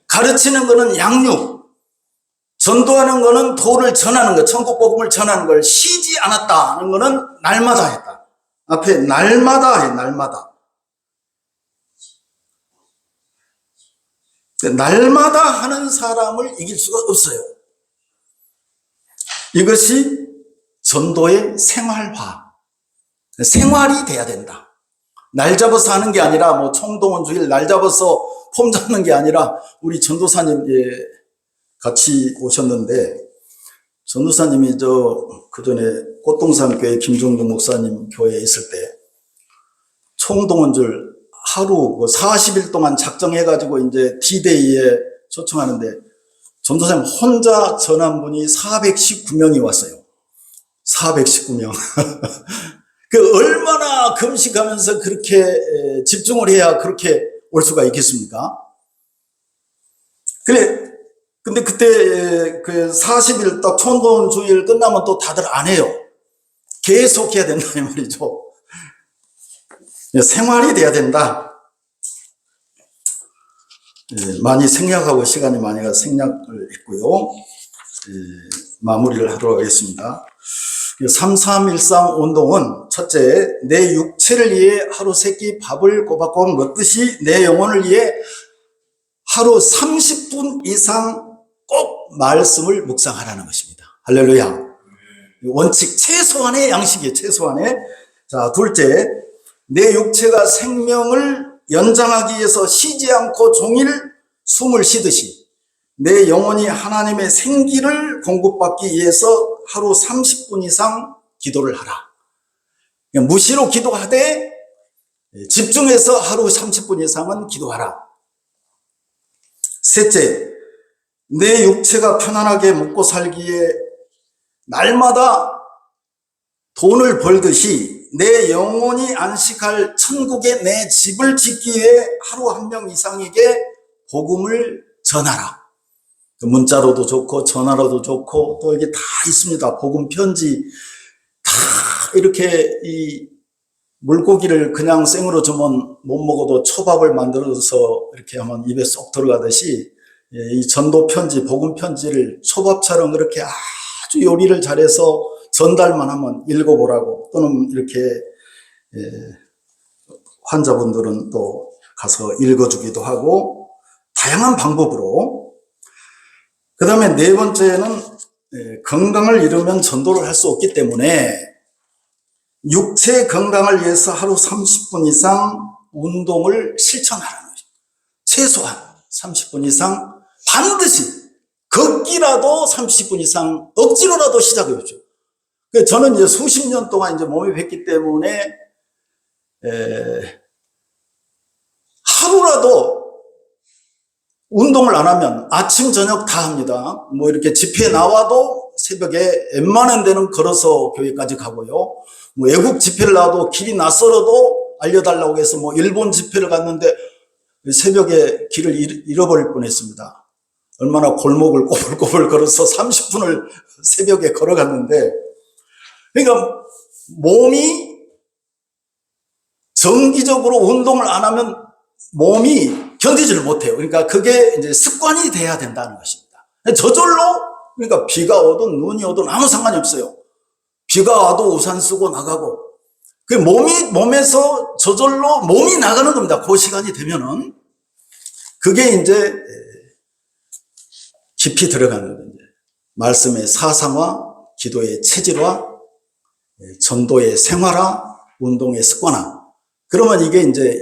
[SPEAKER 3] 가르치는 것은 양육, 전도하는 것은 도를 전하는 것, 천국 복음을 전하는 걸 쉬지 않았다 하는 것은 날마다 했다. 앞에 날마다 해, 날마다. 날마다 하는 사람을 이길 수가 없어요. 이것이 전도의 생활화, 생활이 돼야 된다. 날 잡아서 하는 게 아니라 뭐 총동원 주일 날 잡아서 폼 잡는 게 아니라 우리 전도사님 같이 오셨는데 전도사님이 그전에 꽃동산 교회 김종중 목사님 교회에 있을 때 총동원줄 하루 40일 동안 작정해가지고 이제 D-Day에 초청하는데 전도사님 혼자 전환분이 419명이 왔어요. 419명. 그 얼마나 금식하면서 그렇게 집중을 해야 그렇게 올 수가 있겠습니까? 근데 그때 그 40일 딱 총동원 주일 끝나면 또 다들 안 해요. 계속 해야 된다 이 말이죠. 생활이 돼야 된다. 많이 생략하고 시간이 많이 가서 생략을 했고요. 마무리를 하도록 하겠습니다. 3313 운동은 첫째, 내 육체를 위해 하루 3끼 밥을 꼬박꼬박 먹듯이 내 영혼을 위해 하루 30분 이상 꼭 말씀을 묵상하라는 것입니다. 할렐루야. 원칙, 최소한의 양식이에요. 최소한의. 자, 둘째, 내 육체가 생명을 연장하기 위해서 쉬지 않고 종일 숨을 쉬듯이 내 영혼이 하나님의 생기를 공급받기 위해서 하루 30분 이상 기도를 하라. 무시로 기도하되 집중해서 하루 30분 이상은 기도하라. 셋째, 내 육체가 편안하게 먹고 살기에 날마다 돈을 벌듯이 내 영혼이 안식할 천국에 내 집을 짓기 위해 하루 한 명 이상에게 복음을 전하라. 문자로도 좋고 전화로도 좋고 또 이게 다 있습니다. 복음 편지 다 이렇게 이 물고기를 그냥 생으로 주면 못 먹어도 초밥을 만들어서 이렇게 하면 입에 쏙 들어가듯이 이 전도 편지, 복음 편지를 초밥처럼 그렇게 아주 요리를 잘해서 전달만 하면 읽어보라고, 또는 이렇게 환자분들은 또 가서 읽어주기도 하고 다양한 방법으로. 그 다음에 네 번째는 건강을 잃으면 전도를 할 수 없기 때문에 육체 건강을 위해서 하루 30분 이상 운동을 실천하라는 거죠. 최소한 30분 이상 반드시 걷기라도 30분 이상 억지로라도 시작해 보죠. 저는 이제 수십 년 동안 이제 몸이 뱄기 때문에 하루라도 운동을 안 하면 아침 저녁 다 합니다. 뭐 이렇게 집회 나와도 새벽에 웬만한 데는 걸어서 교회까지 가고요. 뭐 외국 집회를 나와도 길이 낯설어도 알려달라고 해서 뭐 일본 집회를 갔는데 새벽에 길을 잃어버릴 뻔했습니다. 얼마나 골목을 꼬불꼬불 걸어서 30분을 새벽에 걸어갔는데, 그러니까 몸이 정기적으로 운동을 안 하면 몸이 견디지를 못해요. 그러니까 그게 이제 습관이 돼야 된다는 것입니다. 저절로, 그러니까 비가 오든 눈이 오든 아무 상관이 없어요. 비가 와도 우산 쓰고 나가고, 그 몸에서 저절로 몸이 나가는 겁니다. 그 시간이 되면은. 그게 이제 깊이 들어가는 거예요. 말씀의 사상화, 기도의 체질화, 전도의 생활화, 운동의 습관화. 그러면 이게 이제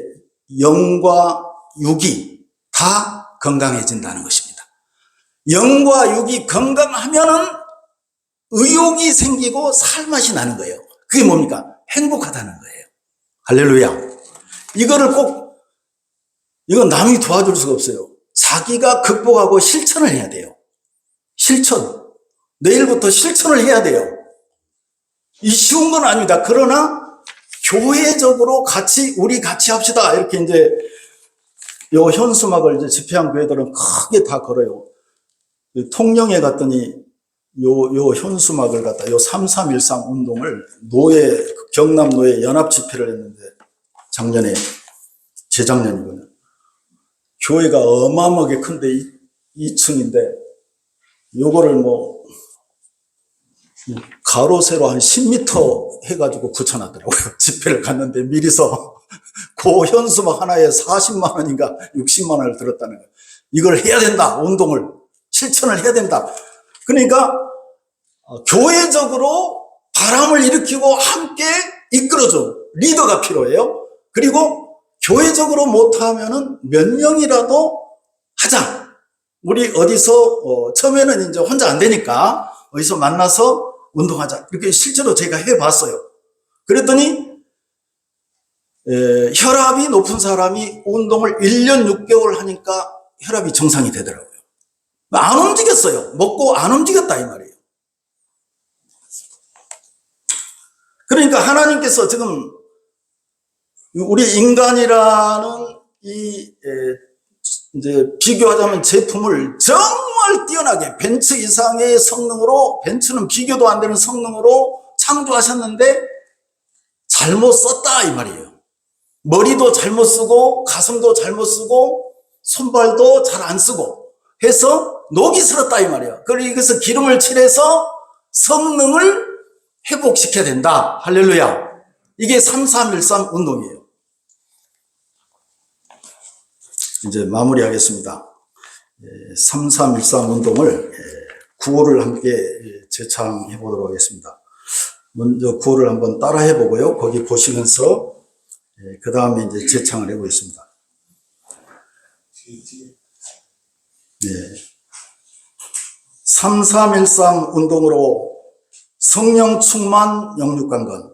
[SPEAKER 3] 영과 육이 다 건강해진다는 것입니다. 영과 육이 건강하면은 의욕이 생기고 살맛이 나는 거예요. 그게 뭡니까? 행복하다는 거예요. 할렐루야. 이건 남이 도와줄 수가 없어요. 자기가 극복하고 실천을 해야 돼요. 실천. 내일부터 실천을 해야 돼요. 이 쉬운 건 아닙니다. 그러나 교회적으로 우리 같이 합시다. 이렇게 이제 요 현수막을 이제 집회한 교회들은 크게 다 걸어요. 통영에 갔더니 요 현수막을 갖다 요 3313 운동을 경남 노예 연합 집회를 했는데 작년에, 재작년이거든요. 교회가 어마어마하게 큰데 2층인데 요거를 뭐 가로 세로 한 10m 해가지고 붙여놨더라고요. 집회를 갔는데 미리서 그 현수막 하나에 40만 원인가 60만 원을 들었다는 거예요. 이걸 해야 된다. 운동을 실천을 해야 된다. 그러니까 교회적으로 바람을 일으키고 함께 이끌어줘 리더가 필요해요. 그리고 교회적으로 못하면은 몇 명이라도 하자. 우리 어디서 처음에는 이제 혼자 안 되니까 어디서 만나서 운동하자. 이렇게 실제로 제가 해봤어요. 그랬더니 혈압이 높은 사람이 운동을 1년 6개월 하니까 혈압이 정상이 되더라고요. 안 움직였어요. 먹고 안 움직였다 이 말이에요. 그러니까 하나님께서 지금 우리 인간이라는 이제 비교하자면 제품을 정말 뛰어나게 벤츠 이상의 성능으로, 벤츠는 비교도 안 되는 성능으로 창조하셨는데 잘못 썼다 이 말이에요. 머리도 잘못 쓰고 가슴도 잘못 쓰고 손발도 잘 안 쓰고 해서 녹이 슬었다 이 말이에요. 그래서 기름을 칠해서 성능을 회복시켜야 된다. 할렐루야. 이게 3313 운동이에요. 이제 마무리하겠습니다. 3313 운동을 구호를 함께 제창해 보도록 하겠습니다. 먼저 구호를 한번 따라 해보고요. 거기 보시면서 그 다음에 이제 제창을 해보겠습니다. 3313 운동으로 성령 충만 영육강건.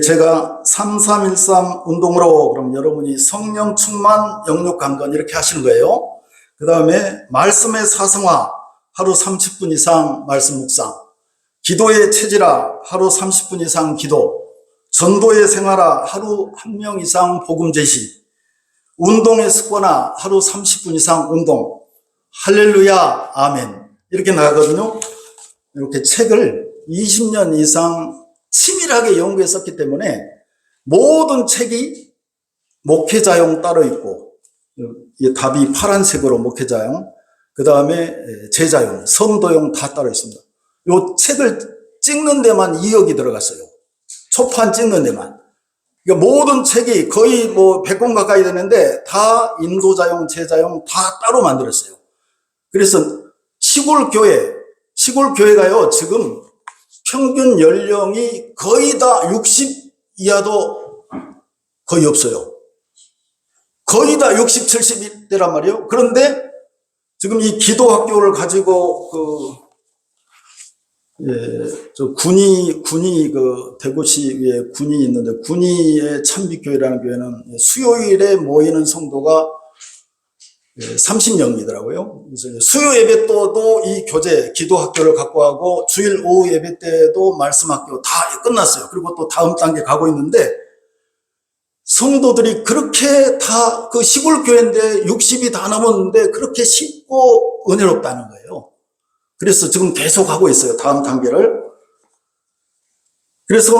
[SPEAKER 3] 제가 3313 운동으로 그럼 여러분이 성령 충만 영육강건 이렇게 하시는 거예요. 그 다음에 말씀의 사성화, 하루 30분 이상 말씀 묵상, 기도의 체질아 하루 30분 이상 기도, 전도의 생활아 하루 1명 이상 복음 제시, 운동의 습관아 하루 30분 이상 운동, 할렐루야 아멘, 이렇게 나가거든요. 이렇게 책을 20년 이상 치밀하게 연구했었기 때문에 모든 책이 목회자용 따로 있고, 이 답이 파란색으로 목회자용, 그 다음에 제자용, 성도용 다 따로 있습니다. 이 책을 찍는 데만 2억이 들어갔어요. 초판 찍는 데만. 그러니까 모든 책이 거의 뭐 100권 가까이 되는데 다 인도자용, 제자용 다 따로 만들었어요. 그래서 시골 교회가요, 지금 평균 연령이 거의 다 60 이하도 거의 없어요. 거의 다 60, 70대란 말이에요. 그런데 지금 이 기도학교를 가지고 군이 대구시에 군이 있는데, 군이의 찬빛교회라는 교회는 수요일에 모이는 성도가 30명이더라고요. 그래서 수요 예배 때도 이 교재, 기도학교를 갖고 하고, 주일 오후 예배 때도 말씀학교 다 끝났어요. 그리고 또 다음 단계 가고 있는데, 성도들이 그렇게 다 그 시골 교회인데 60이 다 넘었는데 그렇게 쉽고 은혜롭다는 거예요. 그래서 지금 계속 하고 있어요. 다음 단계를. 그래서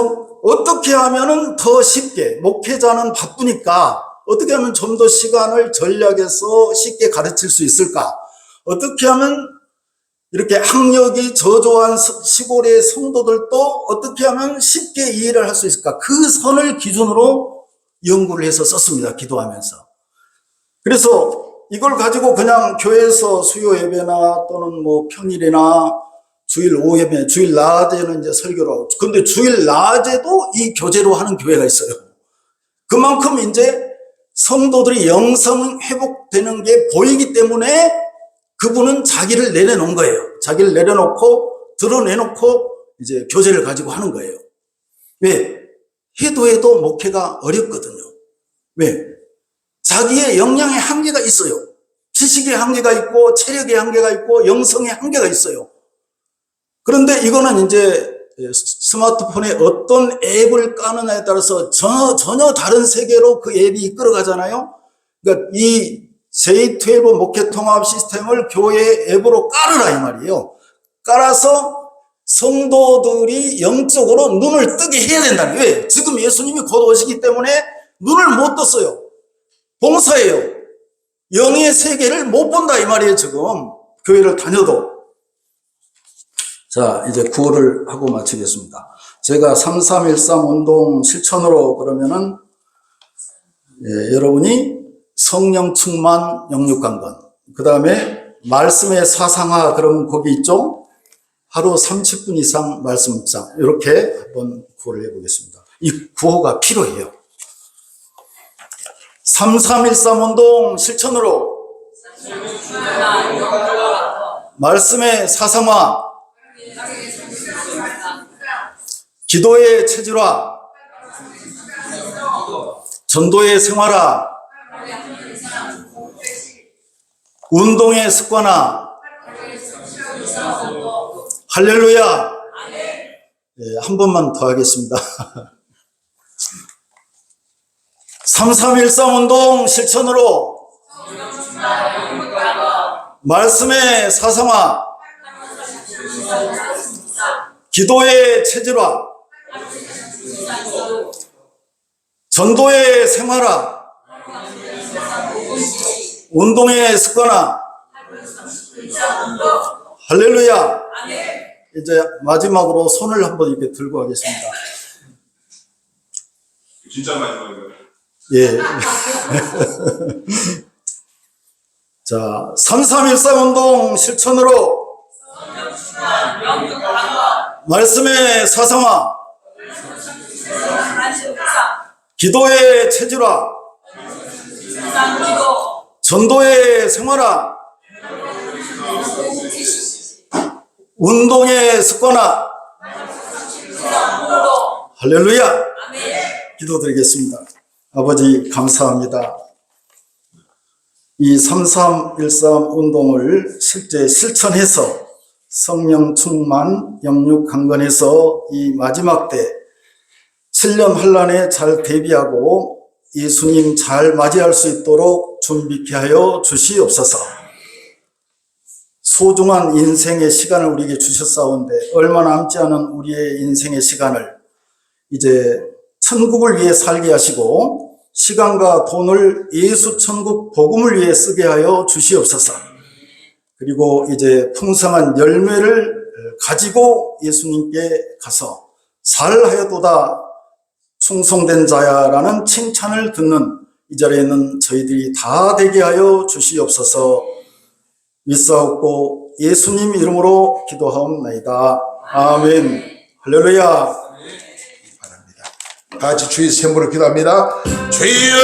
[SPEAKER 3] 어떻게 하면은 더 쉽게, 목회자는 바쁘니까 어떻게 하면 좀 더 시간을 전략해서 쉽게 가르칠 수 있을까? 어떻게 하면 이렇게 학력이 저조한 시골의 성도들도 어떻게 하면 쉽게 이해를 할 수 있을까? 그 선을 기준으로 연구를 해서 썼습니다. 기도하면서. 그래서 이걸 가지고 그냥 교회에서 수요 예배나 또는 뭐 평일이나 주일 오후 예배, 주일 낮에는 이제 설교를 하고, 근데 주일 낮에도 이 교재로 하는 교회가 있어요. 그만큼 이제 성도들이 영성 회복되는 게 보이기 때문에 그분은 자기를 내려놓은 거예요. 자기를 내려놓고 드러내놓고 이제 교재를 가지고 하는 거예요. 왜? 해도 목회가 어렵거든요. 왜? 자기의 역량의 한계가 있어요. 지식의 한계가 있고, 체력의 한계가 있고, 영성의 한계가 있어요. 그런데 이거는 이제 스마트폰에 어떤 앱을 까느냐에 따라서 전혀 다른 세계로 그 앱이 이끌어가잖아요. 그러니까 이 J12 목회 통합 시스템을 교회 앱으로 깔으라 이 말이에요. 깔아서 성도들이 영적으로 눈을 뜨게 해야 된다는 거예요. 왜? 지금 예수님이 곧 오시기 때문에 눈을 못 떴어요. 봉사예요. 영의 세계를 못 본다 이 말이에요. 지금 교회를 다녀도. 자, 이제 구호를 하고 마치겠습니다. 제가 3313 운동 실천으로 그러면은 여러분이 성령 충만 영육강건, 그 다음에 말씀의 사상화, 그러면 거기 있죠. 하루 30분 이상 말씀 묵상, 이렇게 한번 구호를 해보겠습니다. 이 구호가 필요해요. 3313 운동 실천으로 말씀의 사상화, 기도의 체질화, 전도의 생활화, 운동의 습관화, 할렐루야. 네, 한 번만 더 하겠습니다. 3313 운동 실천으로 말씀의 사상화, 기도의 체질화, 전도의 생활화, 운동의 습관화, 할렐루야. 이제 마지막으로 손을 한번 이렇게 들고 하겠습니다.
[SPEAKER 4] 진짜 마지막이에요.
[SPEAKER 3] 예. 자, 3313 운동 실천으로 말씀의 사상화, 기도의 체질화, 전도의 생활화, 운동의 습관화, 할렐루야. 기도드리겠습니다. 아버지 감사합니다. 이 3313 운동을 실제 실천해서 성령 충만, 영육 강건해서 이 마지막 때 7년 환란에 잘 대비하고 예수님 잘 맞이할 수 있도록 준비케 하여 주시옵소서. 소중한 인생의 시간을 우리에게 주셨사온데 얼마 남지 않은 우리의 인생의 시간을 이제 천국을 위해 살게 하시고 시간과 돈을 예수 천국 복음을 위해 쓰게 하여 주시옵소서. 그리고 이제 풍성한 열매를 가지고 예수님께 가서 잘하여도다 충성된 자야라는 칭찬을 듣는 이 자리에 있는 저희들이 다 되게 하여 주시옵소서. 믿사옵고 예수님 이름으로 기도하옵나이다. 아멘. 할렐루야.
[SPEAKER 4] 바랍니다. 다 같이 주의 샘으로 기도합니다. 주여,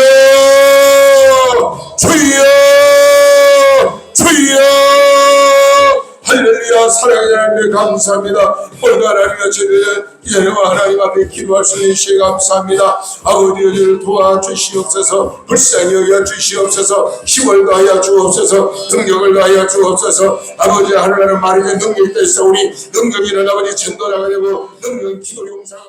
[SPEAKER 4] 주여, 주여. 할렐루야. 사랑하는 하나님 감사합니다. 오늘 하나님과 저희들 이제는 하나님 앞에 기도할 수 있는 시에 감사합니다. 아버지 우리를 도와주시옵소서. 불쌍히 여겨 주시옵소서. 힘을 다하여 주옵소서. 능력을 다하여 주옵소서. 아버지 하나님은 말이든 능력이 있어 우리 능력이는 아버지 전도나가 되고 능력은 기도 용사가